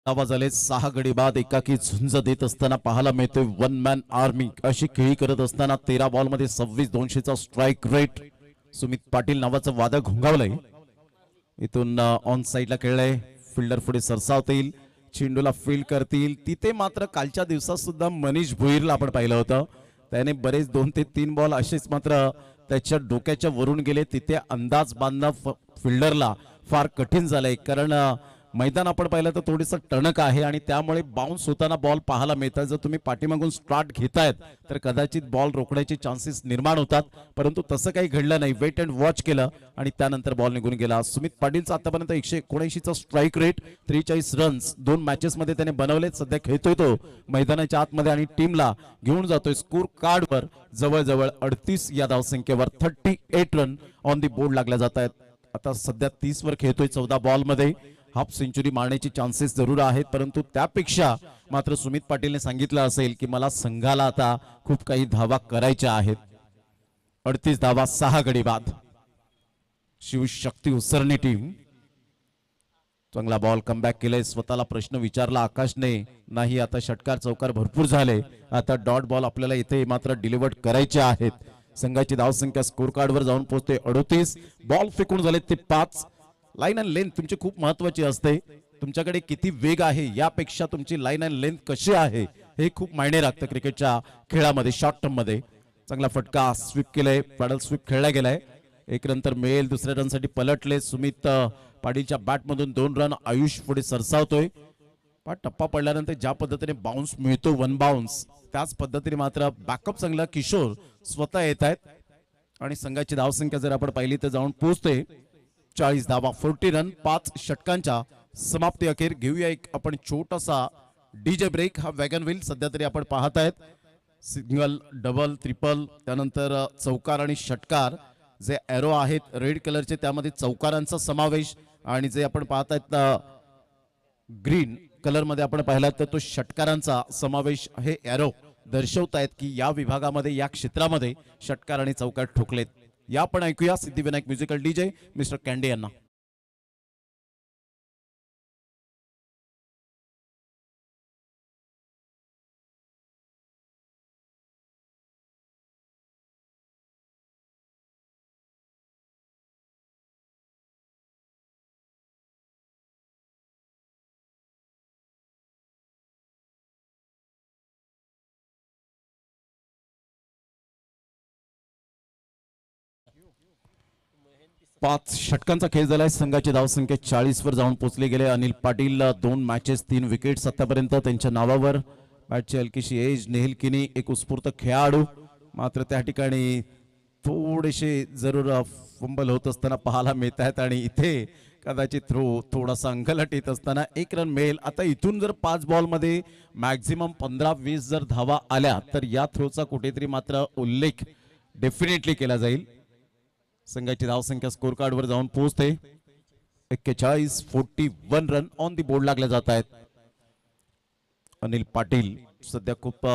आवाज आले. 6 गडी बाद एकाकी झुंज देत असताना पाहायला मिळतोय. 1 मॅन आर्मी अशी खेळी करत असताना 13 बॉल मध्ये 26-200चा स्ट्राईक रेट. सुमित पाटील नावाचं वादळ घुंगावलंय. इथून ऑन साईडला खेळलंय. फिल्डर पुढे सरसावतील, चेंडूला फील्ड करतील. तिथे मात्र कालच्या दिवसात सुद्धा मनीष भुईरला आपण पाहिलं होतं. त्याने बरेच 2 ते 3 बॉल असेच मात्र त्याच्या डोक्याच्या वरून गेले. तिथे अंदाज बांधणं फिल्डरला फार कठीण झालंय. कारण मैदान आपण पाहिलं तर थोडंसं टणक आहे आणि त्यामुळे बाउन्स होताना बॉल पाहायला मिळतात. जर तुम्ही पाठीमागून स्टार्ट घेतायत तर कदाचित बॉल रोखण्याचे चान्सेस निर्माण होतात, परंतु तसं काही घडलं नाही. वेट अँड वॉच केलं आणि त्यानंतर बॉल निघून गेला. सुमित पाटीलचा आतापर्यंत 179चा स्ट्राईक रेट, 43 रन्स 2 मॅचेस मध्ये त्याने बनवले. सध्या खेळतोय तो मैदानाच्या आतमध्ये आणि टीमला घेऊन जातोय स्कोर कार्डवर जवळजवळ 38 या धावसंख्येवर. 38 रन ऑन दी बोर्ड लागल्या जात आहेत. आता सध्या 30 वर खेळतोय. 14 बॉल मध्ये हाफ सेंचुरी मारण्याची चान्सेस जरूर आहेत, परंतु त्यापेक्षा मात्र सुमित पाटीलने सांगितलं असेल की मला संघाला आता खूप काही धावा करायच्या आहेत. 38 धावा 6 गडी बाद. शिवशक्ती उसरणी टीम. चांगला बॉल कमबॅक केलाय. स्वतःला प्रश्न विचारला आकाशने, नाही आता षटकार चौकार भरपूर झाले, आता डॉट बॉल आपल्याला इथे मात्र डिलिव्हर करायचे आहेत. संघाची धावसंख्या स्कोर कार्डवर जाऊन पोहोचते 38. बॉल फेकून झाले ते 5. लाईन अँड लेंथ तुमची खूप महत्वाची असते. तुमच्याकडे किती वेग आहे यापेक्षा तुमची लाईन अँड लेंथ कशी आहे हे खूप मायने राखतं क्रिकेटच्या खेळामध्ये. शॉर्ट टर्म मध्ये चांगला फटका स्वीप केलाय. पॅडल स्वीप खेळला गेलाय. 1 नंतर मिळेल. दुसऱ्या रन साठी पलटले. सुमित पाटीलच्या बॅट मधून 2 रन. आयुष पुढे सरसावतोय. टप्पा पडल्यानंतर ज्या पद्धतीने बाउन्स मिळतो 1 बाउन्स, त्याच पद्धतीने मात्र बॅकअप चांगला किशोर स्वतः येत आहेत आणि संघाची धावसंख्या जर आपण पाहिली तर जाऊन पोहोचते 40 धावा. 40 रन 5 षटकांच्या समाप्ती अखेर. घेऊया एक आपण छोटासा डीजे ब्रेक. हा वॅगन व्हील सध्या तरी आपण पाहत आहेत. सिंगल, डबल, ट्रिपल, त्यानंतर चौकार आणि षटकार जे एरो आहेत रेड कलरचे त्यामध्ये चौकारांचा समावेश, आणि जे आपण पाहत आहेत ग्रीन कलर मध्ये आपण पाहिला तर तो षटकारांचा समावेश. हे एरो दर्शवतायत की या विभागामध्ये या क्षेत्रामध्ये षटकार आणि चौकार ठोकलेत. या पण ऐकूया Siddhivinayak musical DJ mister Candy यांना. पाच षटकांचा खेळ झालाय. संघाची धावसंख्या 40 वर जाऊन पोहोचले गेले. अनिल पाटील 2 मॅचेस 3 विकेट्स आतापर्यंत त्यांच्या नावावर. बॅटची हलकीशी एज. नेहिल किनी एक उत्स्फूर्त खेळाडू, मात्र त्या ठिकाणी थोडेसे जरूर फंबल होत असताना पाहायला मिळत आहेत आणि इथे कदाचित थ्रो थोडासा अंगलट येत असताना 1 रन मिळेल. आता इथून जर 5 बॉल मध्ये मॅक्झिमम 15-20 जर धावा आल्या तर या थ्रोचा कुठेतरी मात्र उल्लेख डेफिनेटली केला जाईल. संघाची धावसंख्या स्कोर कार्ड वर जाऊन पोहोचते 41 रन ऑन दी बोर्ड लागले जात आहेत. अनिल पाटील सध्या खूप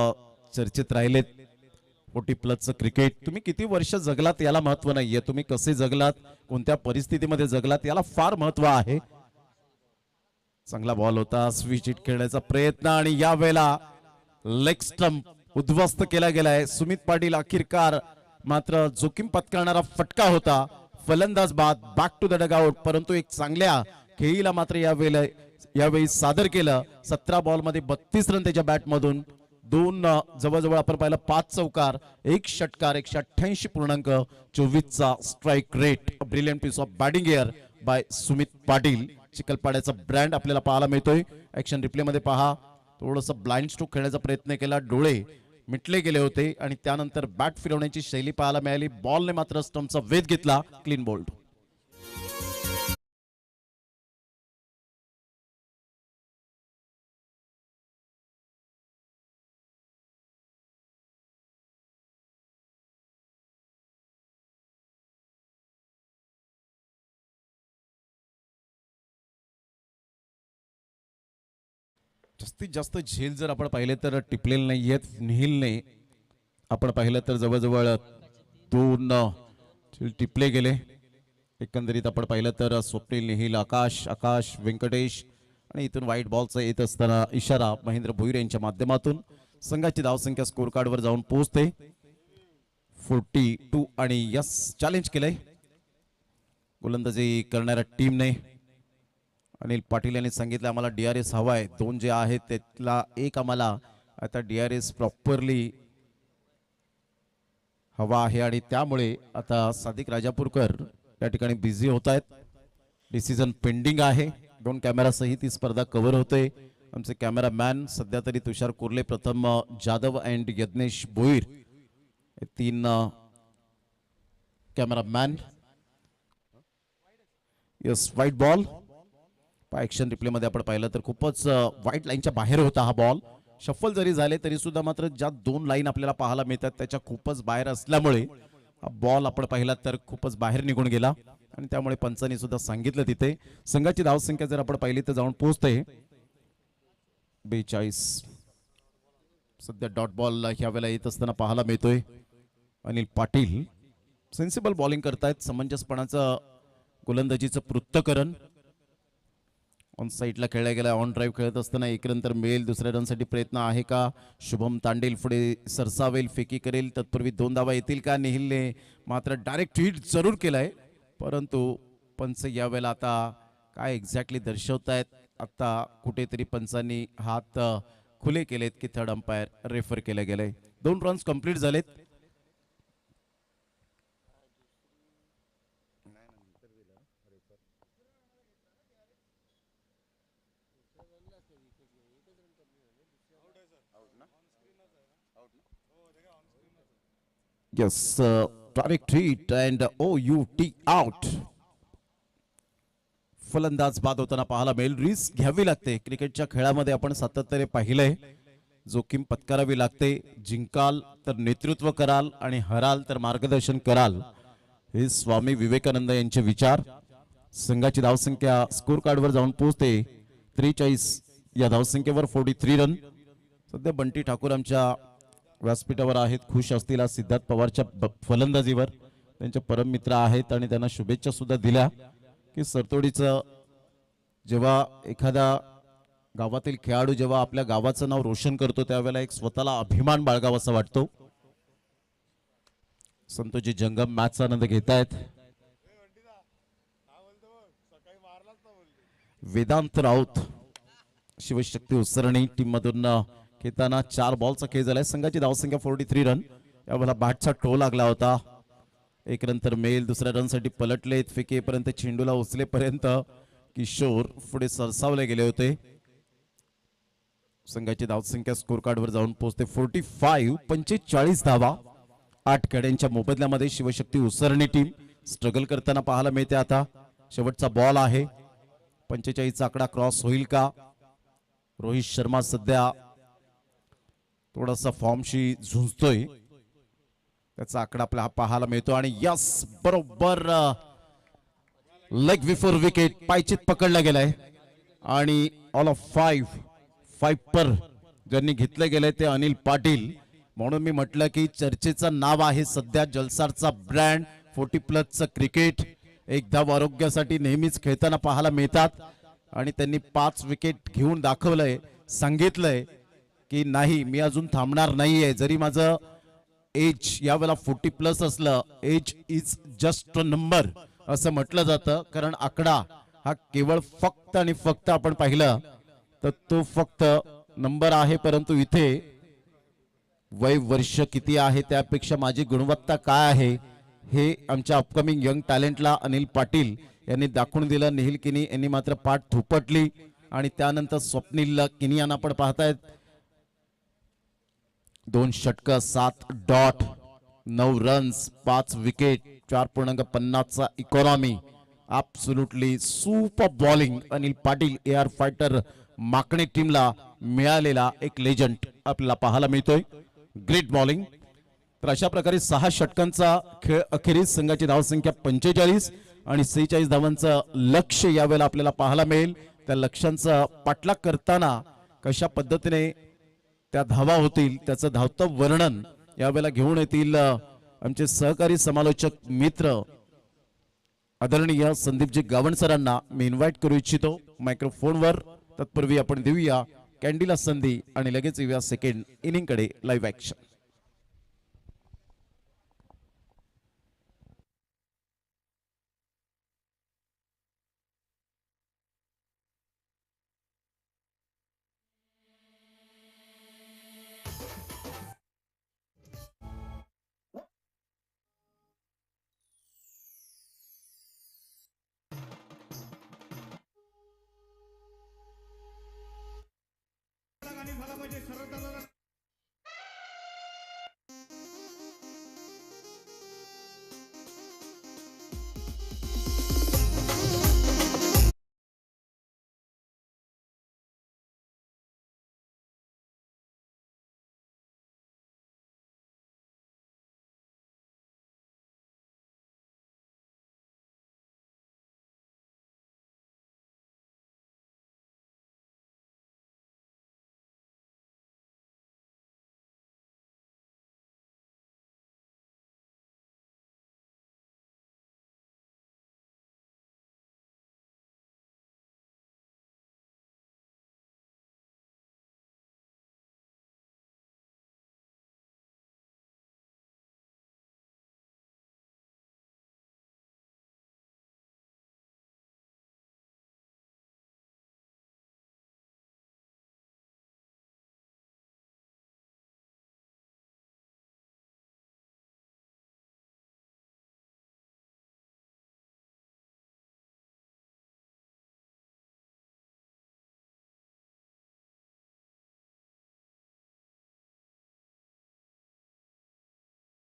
चर्चेत राहिलेत. 40+ क्रिकेट तुम्ही किती वर्ष जगलात याला महत्व नाहीये, तुम्ही कसे जगलात, कोणत्या परिस्थितीमध्ये जगलात याला फार महत्व आहे. चांगला बॉल होता, स्विच हिट खेळण्याचा प्रयत्न आणि या वेळेला लेग स्टंप उद्ध्वस्त केला गेलाय. सुमित पाटील अखेरकार मात्र जोखीम पत्करणारा फटका होता. फलंदाज बाद, बॅक टू द डगआउट. परंतु एक चांगल्या खेळीला मात्र यावेळी सादर केलं. 17 बॉल मध्ये 32 रन त्याच्या बॅट मधून, 2 जवळजवळ आपण पाहिलं 5 चौकार, 1 षटकार, 188.24चा strike rate. Brilliant piece of batting air by Sumit Patil. चिखलपाड्याचा ब्रँड आपल्याला पाहायला मिळतोय. ऍक्शन रिप्ले मध्ये पहा, थोडस ब्लाइंड स्ट्रोक खेळण्याचा प्रयत्न केला, डोळे मिटले गेले होते आणि त्यानंतर बॅट फिरवण्याची शैली पाहायला मिळाली. बॉलने मात्र स्टंपचा वेध घेतला, क्लीन बोल्ड. जास्तीत जास्त झेल जर आपण पाहिले तर टिपलेले नाहीयेत. निहिलने आपण पाहिलं तर जवळजवळ 2 टिपले गेले. एकंदरीत आपण पाहिलं तर स्वप्नील, निहिल, आकाश, व्यंकटेश आणि इथून व्हाईट बॉलचा येत असताना इशारा महेंद्र भोईर यांच्या माध्यमातून संघाची धावसंख्या स्कोर कार्ड वर जाऊन पोहोचते 42 आणि यस चॅलेंज केलंय गोलंदाजी करणाऱ्या टीमने. अनिल पाटील यांनी सांगितलं आम्हाला DRS हवाय. 2 जे आहेत त्यातला 1 आम्हाला आता DRS प्रॉपरली हवा आहे आणि त्यामुळे आता सादिक राजापूरकर या ठिकाणी बिझी होत आहेत. डिसिजन पेंडिंग आहे. 2 कॅमेरा सहित ही स्पर्धा कव्हर होते. आमचे कॅमेरामॅन सध्या तरी तुषार कुर्ले, प्रथम Jadhav and Yagnesh Bhoir, 3 cameraman. Yes white ball. Action replay मध्ये आपण पाहिलं तर खूपच व्हाईट लाईनच्या बाहेर होता हा बॉल. शफल जरी झाले तरी सुद्धा मात्र ज्या 2 लाईन आपल्याला पाहायला मिळतात त्याच्या खूपच बाहेर असल्यामुळे हा बॉल आपण पाहिला तर खूपच बाहेर निघून गेला आणि त्यामुळे पंचांनी सुद्धा सांगितलं तिथे. संघाची धावसंख्या जर आपण पाहिली तर जाऊन पोहोचते 42. सध्या डॉट बॉल ह्या वेळेला येत असताना पाहायला मिळतोय. अनिल पाटील सेन्सिबल बॉलिंग करतायत. समंजसपणाचं गोलंदाजीचं पृथक्करण. ऑन साईडला खेळला गेला. ऑन ड्राईव्ह खेळत असताना 1 रन तर मिळेल. दुसऱ्या रनसाठी प्रयत्न आहे का? शुभम तांडेल पुढे सरसावेल, फेकी करेल, तत्पूर्वी 2 धावा येतील का? निहिलने मात्र डायरेक्ट हिट जरूर केलाय, परंतु पंच यावेळेला आता काय एक्झॅक्टली दर्शवतायत, आता कुठेतरी पंचांनी हात खुले केलेत की थर्ड अंपायर रेफर केले गेले. 2 रन्स कंप्लीट झालेत. Yes, direct hit and OUT out. फलंदाज बाद होताना पाहायला मिळेल. रिस्क घ्यावी लागते क्रिकेटच्या खेळामध्ये. आपण सातत्याने पाहिलंय जोखीम पत्करावी लागते. जिंकाल तर नेतृत्व कराल आणि हराल तर मार्गदर्शन कराल, हे स्वामी विवेकानंद यांचे विचार. संघाची धावसंख्या स्कोर कार्ड वर जाऊन पोहोचते 43. या धावसंख्येवर 43 रन. सध्या बंटी ठाकूर आमच्या व्यासपीठावर आहेत. खुश असतील आज सिद्धार्थ पवारच्या फलंदाजीवर. त्यांचे परम मित्र आहेत आणि त्यांना शुभेच्छा सुद्धा दिल्या की सरतोडीचं जेव्हा एखादा गावातील खेळाडू जेव्हा आपल्या गावाचं नाव रोशन करतो त्यावेळेला एक स्वतःला अभिमान बाळगावासा वाटतो. संतोषजी जंगम मॅचचा आनंद घेतायत. वेदांत राऊत शिवशक्ती उसरणी टीम मधून खेळताना 4 बॉलचा खेळ झालाय. संघाची धावसंख्या 43 रन. यावेळेला बॅटचा टो लागला होता. 1 रन तर मेल. दुसऱ्या रन साठी पलटलेत. फेकेपर्यंत चेंडूला उचलेपर्यंत किशोर पुढे सरसावले गेले होते. संघाची धावसंख्या स्कोर कार्ड वर जाऊन पोहोचते 45. 45 धावा 8 खेळ्यांच्या मोबदल्यामध्ये शिवशक्ती उसरणी टीम स्ट्रगल करताना पाहायला मिळते. आता शेवटचा बॉल आहे. 45 आकडा क्रॉस होईल का? रोहित शर्मा सध्या थोडासा फॉर्मशी झुंजतोय, त्याचा आकडा आपल्याला पाहायला मिळतो. आणि यस, बरोबर लेग बिफोर विकेट पायचीत पकडला गेलाय. आणि ऑल ऑफ 5 पर ज्यांनी घेतले गेले ते अनिल पाटील. म्हणून मी म्हटलं की चर्चेचं नाव आहे सध्या जलसारचा ब्रँड 40+ क्रिकेट. एक धाव आरोग्यासाठी नेहमीच खेळताना पाहायला मिळतात आणि त्यांनी 5 विकेट घेऊन दाखवलंय, सांगितलंय की नाही मी अजून थांबणार नाहीये. जरी माझं एज यावेळेला 40+ असलं, age is just a number असं म्हटलं जातं. कारण आकडा हा केवळ फक्त आणि फक्त आपण पाहिलं तर तो फक्त नंबर आहे, परंतु इथे वय वर्ष किती आहे त्यापेक्षा माझी गुणवत्ता काय आहे हे आमच्या अपकमिंग यंग टॅलेंटला अनिल पाटील यांनी दाखवून दिलं. निहिल किनी यांनी मात्र पाठ थोपटली आणि त्यानंतर स्वप्नील किनी यांना आपण पाहतायत 2 षटकं 7 डॉट 9 रन्स 5 विकेट 4.50चा economy. Absolutely super bowling Anil Patil AR fighter Makane टीमला मिळालेला एक लेजंड आपल्याला पाहायला मिळतोय. Great bowling. तर अशा प्रकारे 6 षटकांचा खेळ अखेरीस संघाची धावसंख्या 45 आणि 46 धावांचं लक्ष्य यावेळेला आपल्याला पाहायला मिळेल. त्या लक्ष्यांचा पाठलाग करताना कशा पद्धतीने त्या धावा होतील त्याचं धावतं वर्णन यावेळेला घेऊन येतील आमचे सहकारी समालोचक मित्र आदरणीय संदीपजी गावण सरांना मी इन्व्हाइट करू इच्छितो मायक्रोफोनवर. तत्पूर्वी आपण देऊया कॅन्डीला संधी आणि लगेच येऊया सेकंड इनिंग कडे. Live action.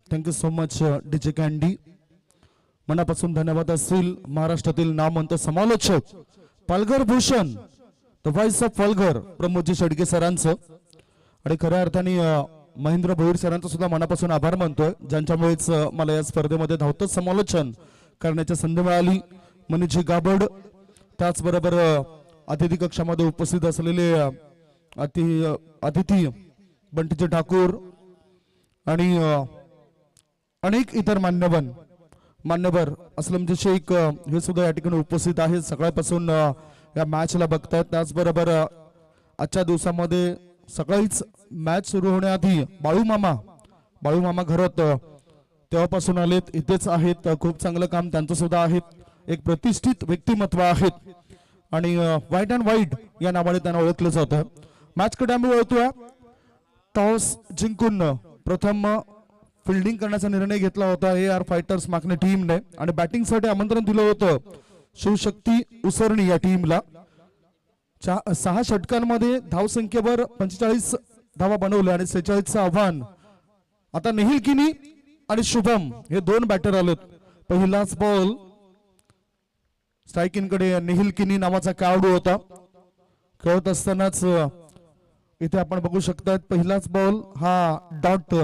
Thank you so much DJ Candy. मनापासून धन्यवाद असतील महाराष्ट्रातील नामवंत समालोचक Palghar Bhushan the voice of Palghar Pramodji Shedge सरांचं आणि खऱ्या अर्थाने महेंद्र भोईर सरांचं सुद्धा मनापासून आभार मानतोय, ज्यांच्यामुळेच मला या स्पर्धेमध्ये धावतं समालोचन करण्याची संधी मिळाली. मनीषजी गाबड, त्याचबरोबर अतिथी कक्षामध्ये उपस्थित असलेले अतिथी बंटीजी ठाकूर आणि अनेक इतर मान्यवर असलमजी शेख हे सुद्धा या ठिकाणी उपस्थित आहेत. सकाळपासून या मॅचला बघतायत. त्याचबरोबर आजच्या दिवसामध्ये सकाळीच मॅच सुरू होण्याआधी बाळू मामा घरात तेव्हापासून आलेत, इथेच आहेत. खूप चांगलं काम त्यांचं सुद्धा आहे. एक प्रतिष्ठित व्यक्तिमत्व आहेत आणि व्हाईट अँड व्हाईट या नावाने त्यांना ओळखलं जातं. मॅचकडे आम्ही वळतोय. टॉस जिंकून प्रथम फिल्डिंग करण्याचा निर्णय घेतला होता AR फायटर्स माकणे टीमने आणि बॅटिंगसाठी आमंत्रण दिलं होतं शिवशक्ती उसरणी या टीमला. 6 षटकांमध्ये धावसंख्येवर 45 धावा बनवल्या आणि 46चं आव्हान. आता निहिल किनी आणि शुभम हे 2 बॅटर आलेत. पहिलाच बॉल स्ट्रायकिंग कडे निहिल किनी नावाचा खेळाडू होता. खेळत असतानाच इथे आपण बघू शकता पहिलाच बॉल हा डॉट,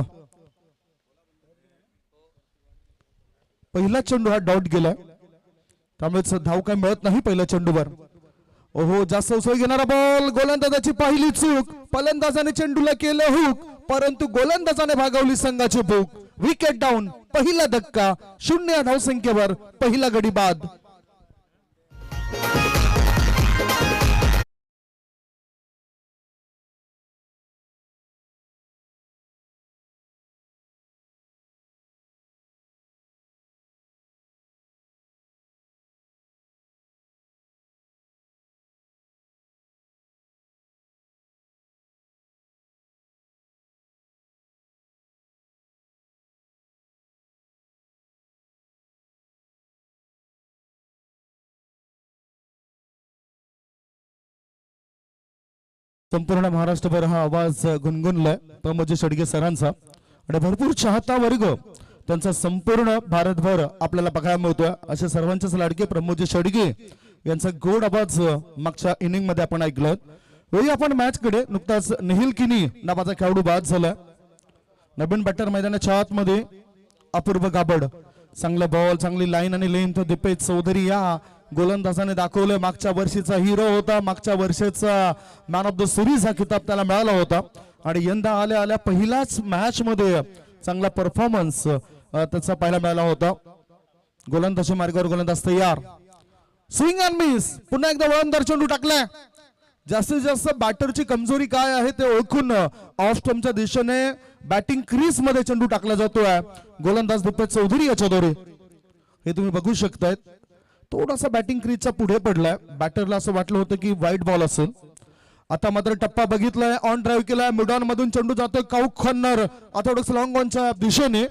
पहिला चेंडू हा डॉट गेला, त्यामुळे धाव काय मिळत नाही पहिल्या चेंडूवर. ओहो, जास्त उसळ घेणारा बॉल, गोलंदाजाची पहिली चूक. फलंदाजाने चेंडूला केलं हुक, परंतु गोलंदाजाने भागवली संघाची भूक. विकेट डाऊन, पहिला धक्का, 0 धावसंख्येवर पहिला गडी बाद. संपूर्ण महाराष्ट्रभर हा आवाज गुणगुणलाय प्रमोद शेडगे सरांचा, आणि भरपूर चाहता वर्ग त्यांचा संपूर्ण भारतभर आपल्याला बघायला मिळतोय. असे सर्वांचेच लाडके प्रमोद शेडगे यांचा गोड आवाज मागच्या इनिंग मध्ये आपण ऐकलं. वळी आपण मॅच कडे. नुकताच निहिल किनी नावाचा खेळाडू बाद झाला. नवीन बॅटर मैदानाच्या आतमध्ये अपूर्व गाबड, चांगला बॉल, चांगली लाईन आणि लेंथ. दीपेश चौधरी या गोलंदाजाने दाखवलं. मागच्या वर्षीचा हिरो होता, मागच्या वर्षाचा मॅन ऑफ द सिरीज हा किताब त्याला मिळाला होता, आणि यंदा आल्या आल्या पहिल्याच मॅच मध्ये चांगला परफॉर्मन्स त्याचा पाहायला मिळाला होता. गोलंदाजी मार्गावर गोलंदाज तयार. Swing and miss. पुन्हा एकदा वळणदार चेंडू टाकलाय. जास्तीत जास्त बॅटरची कमजोरी काय आहे ते ओळखून ऑफ स्टंपच्या दिशेने बॅटिंग क्रीज मध्ये चेंडू टाकला जातोय. गोलंदाज दीपेश चौधरी याच्या द्वारे हे तुम्ही बघू शकताय. थोडासा बॅटिंग क्रीजचा पुढे पडलाय. बॅटरला असं वाटलं होतं की वाईट बॉल असेल. आता मात्र टप्पा बघितलाय, ऑन ड्राईव्ह केलाय, मिड ऑन मधून चेंडू जातोय काउक खन्नर आता लॉंग ऑनच्या दिशेने.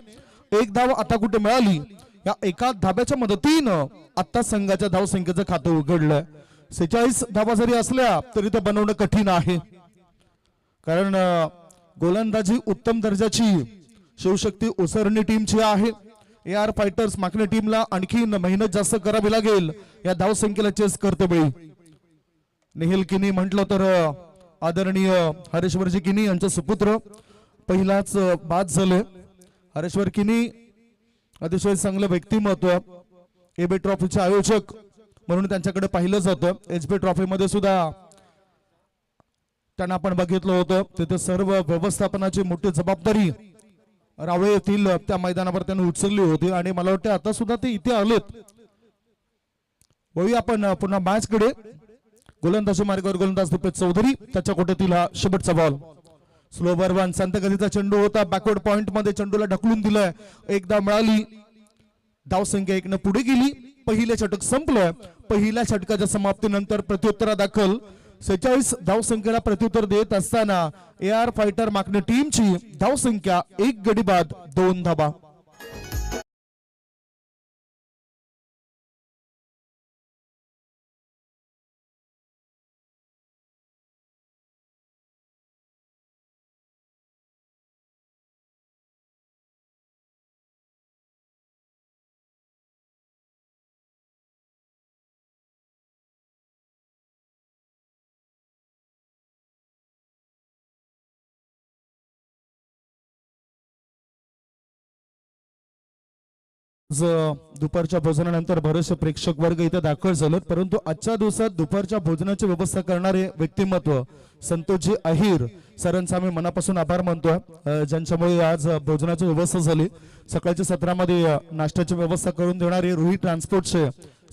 एक धाव आता कुठे मिळाली. या एका धाब्याच्या मदतीनं आता संघाच्या धावसंख्येचं खातं उघडलंय. 46 धावा जरी असल्या तरी ते बनवणं कठीण आहे, कारण गोलंदाजी उत्तम दर्जाची शिवशक्ती उसरणी टीमची आहे. AR फायटर्स मागणी टीमला आणखी मेहनत जास्त करावी लागेल या धावसंख्येला चेस करते वेळी. निहिल किनी म्हटलं तर आदरणीय हरेश्वरजी किनी यांचे सुपुत्र पहिलाच बाद झाले. हरेश्वर किनी अतिशय चांगलं व्यक्तिमत्व, AB ट्रॉफीचे आयोजक म्हणून त्यांच्याकडे पाहिलं जातं. HB ट्रॉफी मध्ये सुद्धा त्यांना आपण बघितलं होतं. तिथे सर्व व्यवस्थापनाची मोठी जबाबदारी रावळे येथील त्या मैदानावर त्यांनी उचलली होती, आणि मला वाटतं आता सुद्धा ते इथे आलेत. वळूया आपण पुन्हा मॅच कडे. गोलंदाजी मार्गावर गोलंदाज दीपेश चौधरी, त्याच्या कोट्यातील हा शेवटचा बॉल. स्लोवर वन, संत गतीचा चेंडू होता. बॅकवर्ड पॉइंट मध्ये चेंडूला ढकलून दिलाय. एकदा मिळाली, धावसंख्या 1 पुढे गेली. पहिले षटक संपलं. पहिल्या षटकाच्या समाप्तीनंतर प्रत्युत्तरादाखल 46 धावसंख्येला प्रत्युत्तर देत असताना AR फायटर मागणी टीमची धावसंख्या 1 गडी बाद 2 धाबा. दुपारच्या भोजनानंतर बरेचसे प्रेक्षक वर्ग इथे दाखल झालेत, परंतु आजच्या दिवसात दुपारच्या भोजनाची व्यवस्था करणारे व्यक्तिमत्व संतोषजी अहिर सरांचा आम्ही मनापासून आभार मानतोय, ज्यांच्यामुळे आज भोजनाची व्यवस्था झाली. सकाळच्या सत्रामध्ये नाश्त्याची व्यवस्था करून देणारे रोहित ट्रान्सपोर्टचे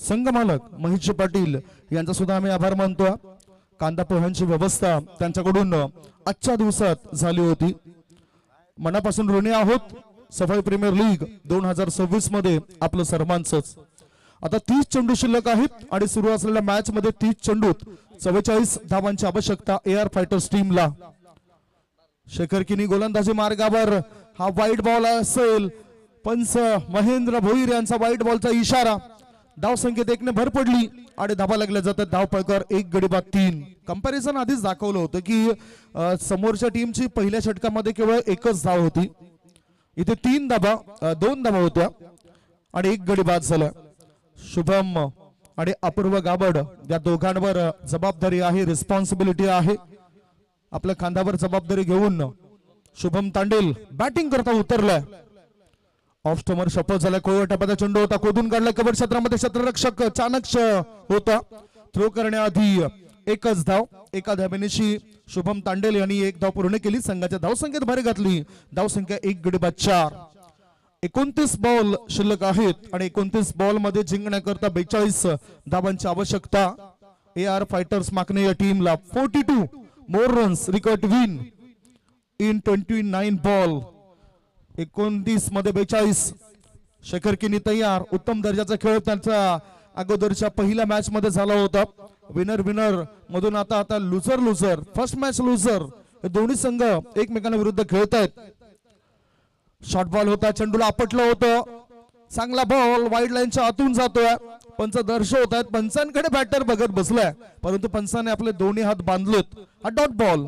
संघमालक महेश पाटील यांचा सुद्धा आम्ही आभार मानतोय. कांदा पोह्यांची व्यवस्था त्यांच्याकडून आजच्या दिवसात झाली होती. मनापासून ऋणी आहोत. सफाई प्रीमियर लीग 2026 मध्ये आपलं सर्वांचंच. आता 30 चेंडू शिल्लक आहेत आणि सुरू असलेल्या मॅच मध्ये 30 चेंडूत 44 धावांची आवश्यकता AR फायटर्स टीमला. शेखर किनी गोलंदाजी मार्गावर, हा वाईट बॉल असेल. पंच महेंद्र भोईर यांचा वाईट बॉलचा इशारा. धाव संख्येत 1 भर पडली आणि धावा लागल्या जातात. धाव पळकर 1 गडी बाद 3. कंपॅरिझन आधीच दाखवलं होतं की समोरच्या टीमची पहिल्या षटकामध्ये केवळ 1च धाव होती. इथे 3 धावा 2 धावा होत्या आणि 1 गडी बाद झाला. शुभम आणि अपूर्व गाबड या दोघांवर जबाबदारी आहे, रिस्पॉन्सिबिलिटी आहे. आपल्या खांद्यावर जबाबदारी घेऊन शुभम तांडेल बॅटिंग करता उतरलाय. ऑफ स्टमर शपथ झाला. कोळ्या टप्प्याचा चेंडू होता, खोदून काढला कव्हर क्षेत्रामध्ये. क्षेत्ररक्षक चाणक्य होता. थ्रो करण्याआधी एकच धाव. एका धावेनिशी शुभम तांडेल यांनी एक धाव पूर्ण केली. संघाच्या धावसंख्येत भर घातली. धावसंख्या 1 गडी बाद 4. 29 बॉल शिल्लक आहेत आणि 29 बॉल मध्ये जिंकण्याकरता 42 धावांची आवश्यकता. AR फायटर्स माकणे या टीमला 42 more runs record win in 29 ball. 29 मध्ये 42. शेखर किनी तयार. उत्तम दर्जाचा खेळ त्यांचा अगोदरच्या पहिल्या मॅच मध्ये झाला होता. विनर विनर मधून आता लुझर लुझर, फर्स्ट मॅच लुझर, हे दोन्ही संघ एकमेकांना विरुद्ध खेळत आहेत. शॉर्ट बॉल होता, चेंडूला आपटलं होतं. चांगला बॉल वाईड लाईनच्या आतून जातोय. पंच दर्शवत आहेत. पंचांकडे बॅटर बघत बसलाय, परंतु पंचाने आपले दोन्ही हात बांधलेत. हा डॉट बॉल.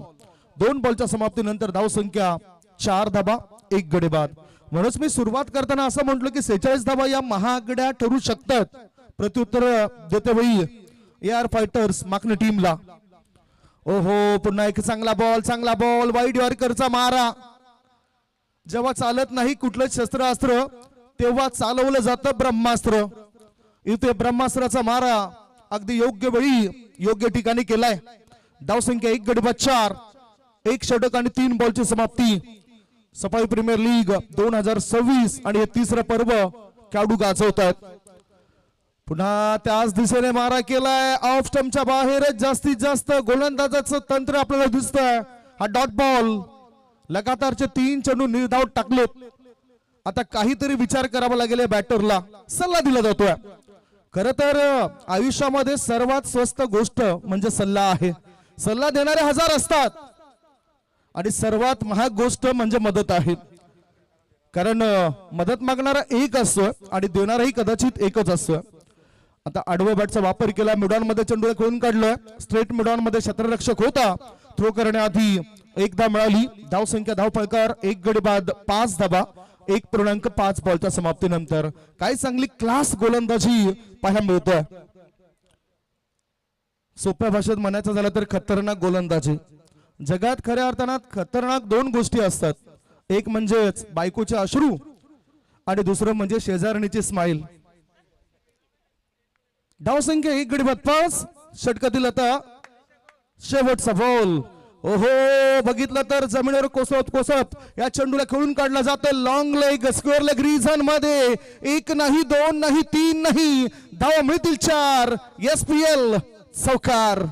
2 बॉलच्या समाप्तीनंतर धावसंख्या 4 धाबा 1 गडी बाद. म्हणूनच मी सुरुवात करताना असं म्हटलं की 46 धाबा या महागड्या ठरू शकतात. प्रत्युत्तर देते वेळी AR फायटर्स माकणे टीमला. ओहो, पुन्हा एक चांगला बॉल वाईड यॉर्करचा मारा. जेव्हा चालत नाही कुठलं शस्त्रास्त्र तेव्हा चालवलं जातं ब्रह्मास्त्र. इथे ब्रह्मास्त्राचा मारा अगदी योग्य वेळी योग्य ठिकाणी केलाय. धावसंख्या 1 गडी बाद 4. 1 षटक आणि 3 बॉलची समाप्ती. सफाई प्रीमियर लीग 2026 आणि हे तिसरं पर्व खेळाडू गाजवत आहेत. पुन्हा त्याच दिशेने मारा केलाय. ऑफ स्टंपच्या बाहेरच जास्तीत जास्त गोलंदाजाचं तंत्र आपल्याला दिसतंय. हा डॉट बॉल. लगातारचे 3 चेंडू निर्धाव टाकलेत. आता काहीतरी विचार करावा लागेल या बॅटरला. सल्ला दिला जातोय. खर तर आयुष्यामध्ये सर्वात स्वस्त गोष्ट म्हणजे सल्ला आहे. सल्ला देणारे हजार असतात आणि सर्वात महाग गोष्ट म्हणजे मदत आहे. कारण मदत मागणारा एक असतो आणि देणाराही कदाचित एकच असतो. आता आडव्या बॅटचा वापर केला. मिडॉन मध्ये चेंडूला खेळून काढलं. स्ट्रेट मिडॉन मध्ये क्षेत्ररक्षक होता. थ्रो करण्याआधी एकदा मिळाली. धावसंख्या धावफलकार 1 गडी बाद 5 धाबा 1.5 बॉलच्या समाप्तीनंतर. काय चांगली क्लास गोलंदाजी पाहायला मिळतोय. सोप्या भाषेत म्हणायचं झालं तर खतरनाक गोलंदाजी. जगात खऱ्या अर्थानं खतरनाक 2 गोष्टी असतात. एक म्हणजे बायकोचे अश्रू आणि दुसरं म्हणजे शेजारणीची स्माईल. धावसंख्या 1 गडी बाद 5. षटकातील आता शेवटचा बॉल. ओहो, बघितलं तर जमिनीवर कोसळत या चेंडूला खेळून काढला जातो. Long leg square leg region मध्ये 1 नाही 2 नाही 3 नाही धावा मिळतील 4. SPL चौकार.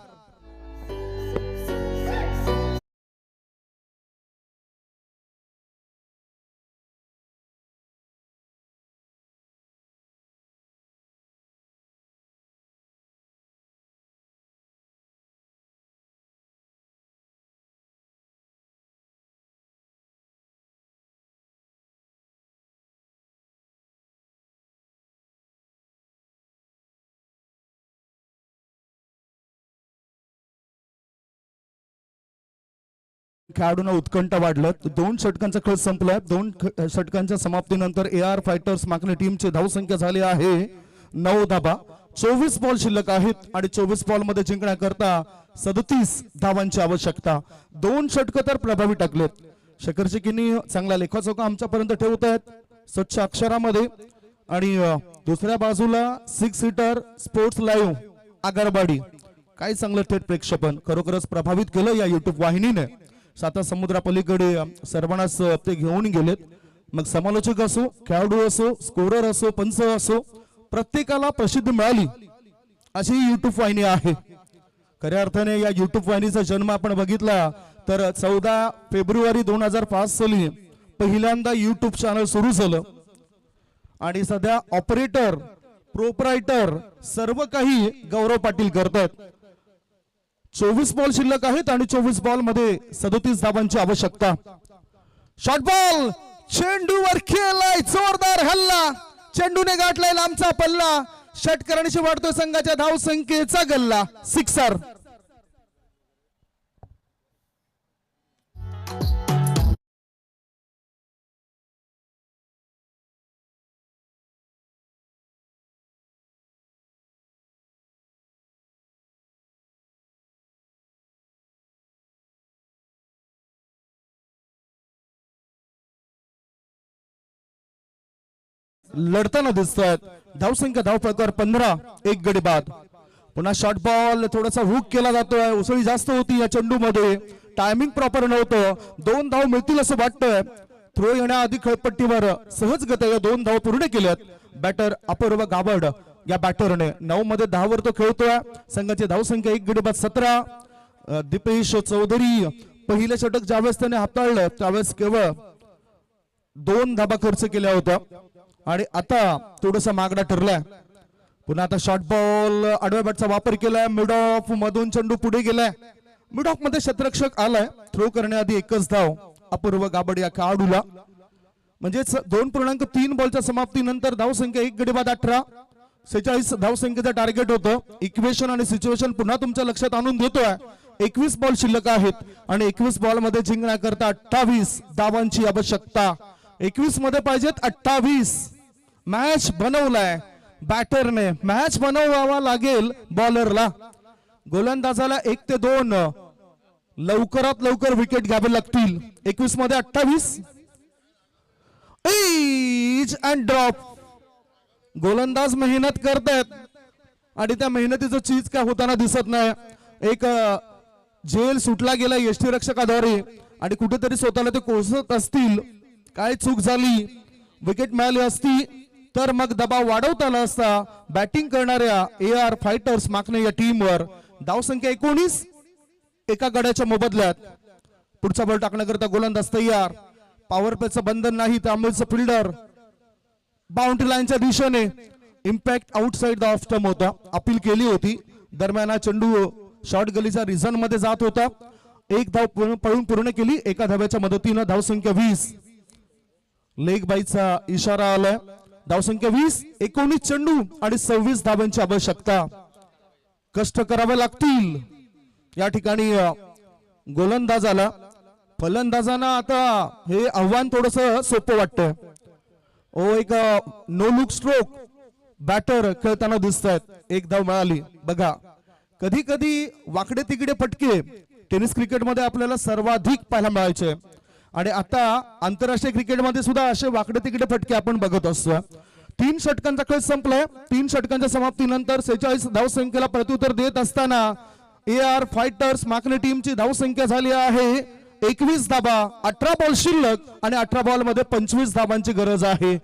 खेळाडूंना उत्कंठ वाढलं. 2 षटकांचा खेळ संपलाय. 2 षटकांच्या समाप्तीनंतर AR फायटर्स माकणे टीमची धावसंख्या झाली आहे 9 धाबा. 24 बॉल शिल्लक आहेत आणि 24 बॉल मध्ये जिंकण्याकरता 37 धावांची आवश्यकता. 2 षटक तर प्रभावी टाकलेत. शेखर किनी चांगला लेखाचोखा आमच्यापर्यंत ठेवत आहेत स्वच्छ अक्षरामध्ये. आणि दुसऱ्या बाजूला 6 सीटर स्पोर्ट्स लाईव्ह आगरवाडी. काय चांगलं थेट प्रेक्षेपण खरोखरच प्रभावित केलं या युट्यूब वाहिनीने. 7 समुद्रापलीकडे सर्वांनाच ते घेऊन गेलेत. मग समालोचक असो, खेळाडू असो, स्कोरर असो, पंच असो, प्रत्येकाला प्रसिद्धी मिळाली अशी युट्यूब वाहिनी आहे. खऱ्या अर्थाने या युट्यूब वाहिनीचा जन्म आपण बघितला तर 14 फेब्रुवारी 2005 साली पहिल्यांदा युट्यूब चॅनल सुरू झालं. आणि सध्या ऑपरेटर, प्रोपरायटर सर्व काही गौरव पाटील करतात. 24 बॉल शिल्लक आहेत आणि 24 बॉल मध्ये 37 धावांची आवश्यकता. शॉर्ट बॉल चेंडूवर खेळलाय जोरदार हल्ला. चेंडूने गाठलाय लांबचा पल्ला. षटकरांशी वाढतोय संघाच्या धावसंख्येचा गल्ला. 6. लढताना दिसत आहेत. धावसंख्या धावफलकावर 15, एक गडी बाद. पुन्हा शॉर्ट बॉल थोडासा हुक केला जातोय. उसळी जास्त होती या चेंडूमध्ये. टायमिंग प्रॉपर नव्हतं. 2 धाव मिळतील असं वाटतंय. थ्रो येण्याआधी खेळपट्टीवर सहजगत्या 2 धाव पूर्ण केल्यात. बॅटर अपूर्व गावड या बॅटरने 9 मध्ये 10 वर तो खेळतोय. संघाची धावसंख्या 1 गडी बाद 17. दीपेश चौधरी पहिले षटक ज्यावेळेस त्याने हाताळलं त्यावेळेस केवळ 2 धाबा खर्च केल्या होत्या आणि आता थोडासा मागडा ठरलाय. पुन्हा आता शॉर्ट बॉल आडव्या बॅटचा वापर केलाय. मिड ऑफ मधून चेंडू पुढे गेलाय. मिड ऑफ मध्ये क्षेत्ररक्षक आलाय. थ्रो करण्याआधी 1च धाव अपूर्व गाबड या खेळाडूला. म्हणजेच 2.3 बॉलच्या समाप्तीनंतर धावसंख्या 1 गडी बाद 18. 46 धावसंख्येचं टार्गेट होतं. इक्वेशन आणि सिच्युएशन पुन्हा तुमच्या लक्षात आणून देतोय. 21 बॉल शिल्लक आहेत आणि 21 बॉल मध्ये जिंकण्याकरता 28 धावांची आवश्यकता. 21 मध्ये पाहिजेत 28. मॅच बनवलाय बॅटरने. मॅच बनवावा लागेल बॉलरला. गोलंदाजाला 1 ते 2 लवकरात लवकर विकेट घ्यावे लागतील. 21 मध्ये 28. Edge and drop. गोलंदाज मेहनत करतायत आणि त्या मेहनतीचं चीज काय होताना दिसत नाही. एक झेल सुटला गेला यष्टीरक्षकाद्वारे आणि कुठेतरी स्वतःला ते कोसत असतील. काय चूक झाली, विकेट मिळाली असती तर मग दबाव वाढवता आला असता बॅटिंग करणाऱ्या AR फायटर्स माकणे या टीमवर. धावसंख्या 19 एका गड्याच्या मोबदल्यात. पुढचा बॉल टाकण्याकरता गोलंदाज तयार. पॉवर प्लेचं बंधन नाही त्यामुळे फिल्डर बाउंड्री लाईनच्या दिशेने. Impact outside the off stump होता. अपील केली होती. दरम्यान हा चेंडू शॉर्ट गलीच्या रिझन मध्ये जात होता. 1 धाव पळून पूर्ण केली. एका धाव्याच्या मदतीनं धावसंख्या 20. लेग बाईचा इशारा आलाय. धावसंख्या 20. 19 चेंडू आणि 26 धावांची आवश्यकता. कष्ट करावे लागतील या ठिकाणी गोलंदाजाला. फलंदाजांना आता हे आव्हान थोडस सोपं वाटतंय. एक नो लुक स्ट्रोक बॅटर खेळताना दिसत आहेत. 1 धाव मिळाली. बघा कधी कधी वाकडे तिकडे फटके टेनिस क्रिकेटमध्ये आपल्याला सर्वाधिक पाहायला मिळायचे आणि आता आंतरराष्ट्रीय क्रिकेटमध्ये सुद्धा असे वाकडे तिकडे फटके आपण बघत असतो. 3 षटकांचा खेळ संपलाय. 3 षटकांच्या समाप्तीनंतर 46 धावसंख्येला प्रत्युत्तर देत असताना AR फायटर्स माकणे टीमची धावसंख्या झाली आहे 21 धाबा. 18 बॉल शिल्लक आणि 18 बॉल मध्ये 25 धावांची गरज आहे.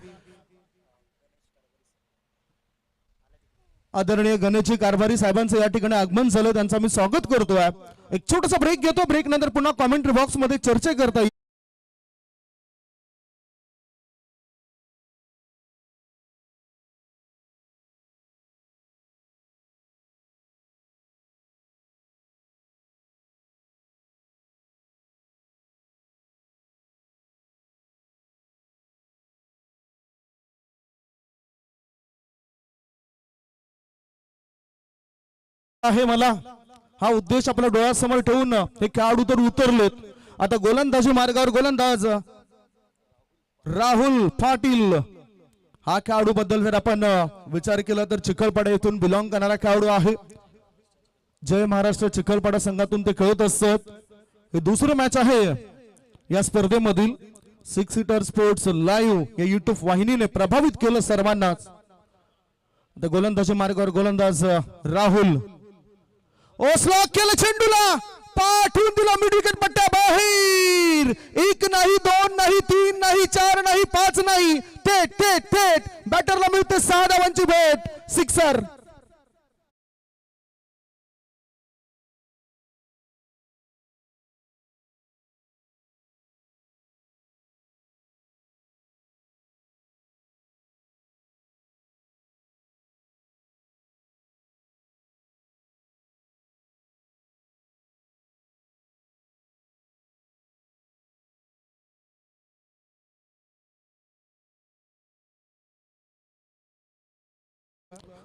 आदरणीय गणेशजी कारभारी साहेबांचं या ठिकाणी आगमन झालं. त्यांचं मी स्वागत करतोय. एक छोटासा ब्रेक घेतो. ब्रेक नंतर पुन्हा कॉमेंट्री बॉक्स मध्ये चर्चा करता येईल. आहे मला हा उद्देश आपल्या डोळ्यासमोर ठेवून हे खेळाडू तर उतरलेत. आता गोलंदाजी मार्गावर गोलंदाज राहुल पाटील हा खेळाडू बद्दल जर आपण विचार केला तर चिखलपाडा येथून बिलॉंग करणारा खेळाडू आहे. जय महाराष्ट्र चिखलपाडा संघातून ते खेळत असतात. हे दुसरं मॅच आहे या स्पर्धेमधील. 6 सीटर स्पोर्ट्स लाईव्ह या युट्यूब वाहिनीने प्रभावित केलं सर्वांनाच. गोलंदाजी मार्गावर गोलंदाज राहुल स्लॉक केलं. चेंडूला पाठवून दिला मिड विकेट पट्ट्या बाहेर. 1 नाही 2 नाही 3 नाही 4 नाही 5 नाही. थेट थेट थेट बॅटरला मिळते 6 धावांची भेट. सिक्सर.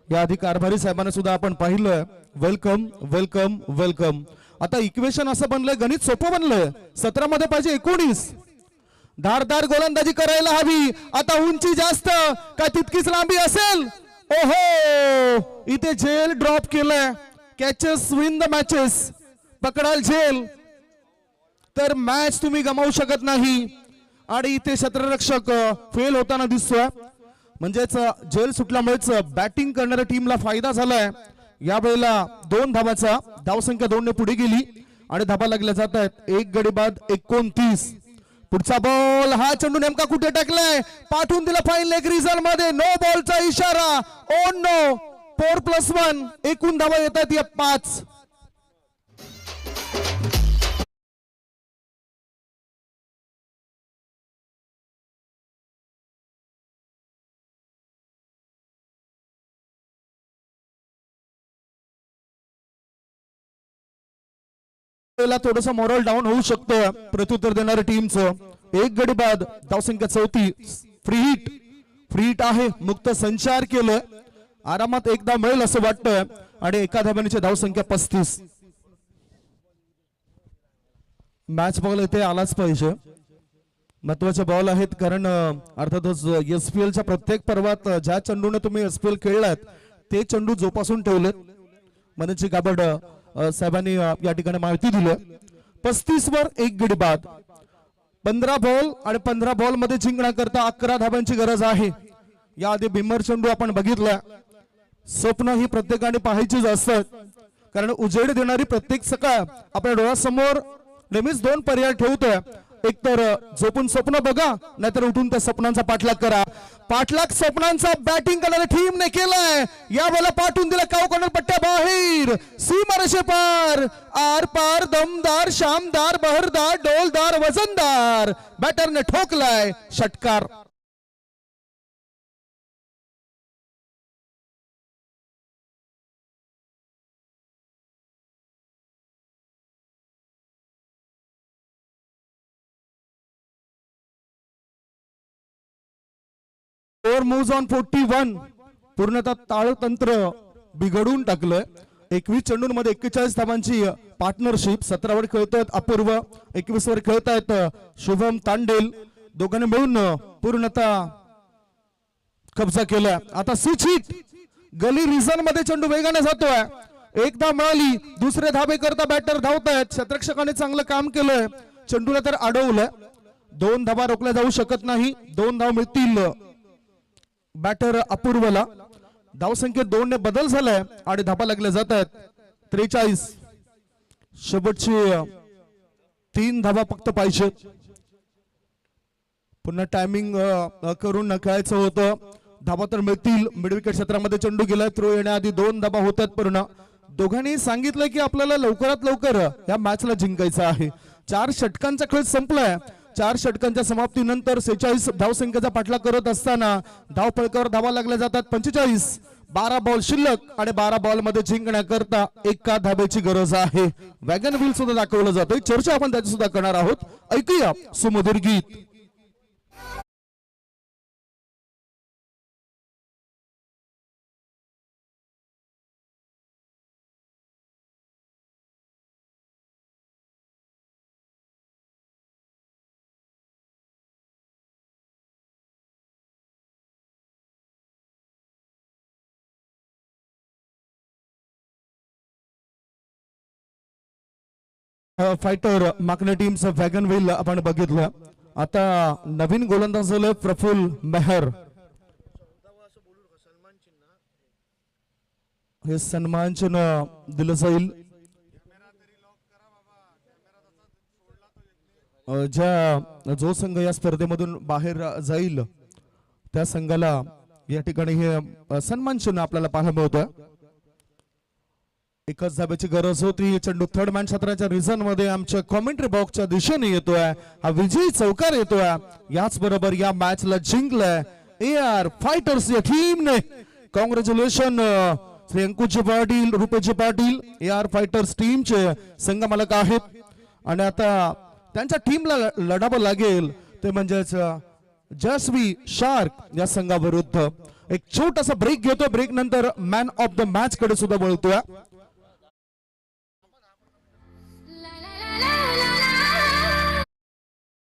या आधी कारभारी साहेबांना सुद्धा आपण पाहिलं. Welcome welcome welcome. आता इक्वेशन असं बनलंय, गणित सोपं बनलंय. 17 मध्ये पाहिजे 19. धारदार गोलंदाजी करायला हवी. आता उंची जास्त का तितकीच लांबी असेल. ओहो इथे झेल ड्रॉप केलंय. Catches win the matches. पकडाल झेल तर मॅच तुम्ही गमावू शकत नाही आणि इथे क्षेत्ररक्षक फेल होताना दिसतोय. म्हणजेच जेल सुटल्यामुळेच बॅटिंग करणाऱ्या टीमला फायदा झालाय. यावेळेला 2 धावाचा धावसंख्या 2 ने पुढे गेली आणि धाबा लागल्या जात आहेत. 1 गडी बाद 29. पुढचा बॉल, हा चेंडू नेमका कुठे टाकलाय, पाठवून दिला फाईन लेग रिझन मध्ये. नो बॉलचा इशारा. Oh no, 4+1. एकूण धावा येत आहेत या 5. थोडस मॉरल डाऊन होऊ शकतं प्रत्युत्तर देणाऱ्या टीमचं. 1 गडी बाद धावसंख्या 34. फ्री हिट आहे, मुक्त संचार केलं, आरामात एक धाव मिळेल असं वाटतं आणि एका धाब्याची धावसंख्या 35. मॅच बॉल इथे आलाच पाहिजे. महत्वाचे बॉल आहेत कारण अर्थातच एसपीएलच्या प्रत्येक पर्वात ज्या चेंडूने तुम्ही एसपीएल खेळलात ते चेंडू जोपासून ठेवलेत. मनोज गाबड साहेबांनी या ठिकाणी माहिती दिली. 35 वर 1 गडी बाद. 15 बॉल आणि 15 बॉल मध्ये जिंकण्याकरता 11 धाब्यांची गरज आहे. याआधी बिमर चेंडू आपण बघितला. स्वप्न ही प्रत्येकाने पाहायचीच असतात कारण उजेड देणारी प्रत्येक सकाळ आपल्या डोळ्यासमोर नेहमीच 2 पर्याय ठेवतोय. एक तर झोपून स्वप्न बघा, नाहीतर उठून त्या स्वप्नांचा पाठलाग करा. पाठलाग स्वप्नांचा बॅटिंग करणाऱ्या टीमने केलाय. यावेळेला पाठवून दिला काव कॉर्नर पट्ट्या बाहेर, सीमारेषे पार, आर पार, दमदार, शामदार, बहरदार, डोलदार, वजनदार. बॅटरने ठोकलाय षटकार. Four moves on 41. पूर्णतः ताळतंत्र बिघडून टाकलंय. 21 चेंडूंमध्ये 41 धावांची पार्टनरशिप. 17 वर खेळतायत अपूर्व, 21 वर खेळतायत शुभम तांडेल. दोघांनी मिळून पूर्णतः कब्जा केलाय. आता स्विच हिट, गली रिझन मध्ये चेंडू वेगाने जातोय. 1 धाव मिळाली, दुसरे धाबे करता बॅटर धावतायत. क्षेत्ररक्षकाने चांगलं काम केलंय, चेंडूला तर अडवलंय. 2 धावा रोखल्या जाऊ शकत नाही. 2 धाव मिळतील बॅटर अपूर्वला. धावसंख्येत 2 ने बदल झालाय आणि धाबा लागल्या जात आहेत 43. शेवटची 3 धावा फक्त पाहिजे. पुन्हा टायमिंग करून खेळायचं होतं. धाबा तर मिळतील. मिड विकेट क्षेत्रामध्ये चेंडू गेलाय. थ्रो येण्याआधी 2 धाबा होत आहेत. पूर्ण दोघांनी सांगितलं की आपल्याला लवकरात लवकर या मॅचला जिंकायचं आहे. 4 षटकांचा खेळ संपलाय. 4 षटकांच्या समाप्तीनंतर 46 धावसंख्येचा पाठलाग करत असताना धावफलकावर धावा लागल्या जातात 45. 12 बॉल शिल्लक आणि 12 बॉल मध्ये जिंकण्याकरता 1 धाब्याची गरज आहे. वॅगन व्हील सुद्धा दाखवलं जातोय. चर्चा आपण त्याची सुद्धा करणार आहोत. ऐकूया सुमधुर गीत. फायटर माकने टीमचं वॅगन व्हील आपण बघितलं. आता नवीन गोलंदाज झाले प्रफुल्ल मेहर. हे सन्मान चिन्ह दिलं जाईल. जो संघ या स्पर्धेमधून बाहेर जाईल त्या संघाला या ठिकाणी हे सन्मान चिन्ह आपल्याला पाहायला मिळतं. 1 धाब्याची गरज होती. चेंडू थर्ड मॅन क्षेत्राच्या रिझन मध्ये आमच्या कॉमेंट्री बॉक्सच्या दिशेने येतोय. हा विजयी चौकार येतोय. याच बरोबर या मॅचला जिंकलाय AR फायटर्स या टीमने. Congratulation Shri Ankushji Patil, Rupeshji Patil. AR fighters टीमचे संघ मालक आहेत आणि आता त्यांच्या टीमला लढावं लागेल ते म्हणजेच जसवी शार्क या संघाविरुद्ध. एक छोटासा ब्रेक घेतो. ब्रेक नंतर मॅन ऑफ द मॅच कडे सुद्धा वळतोय.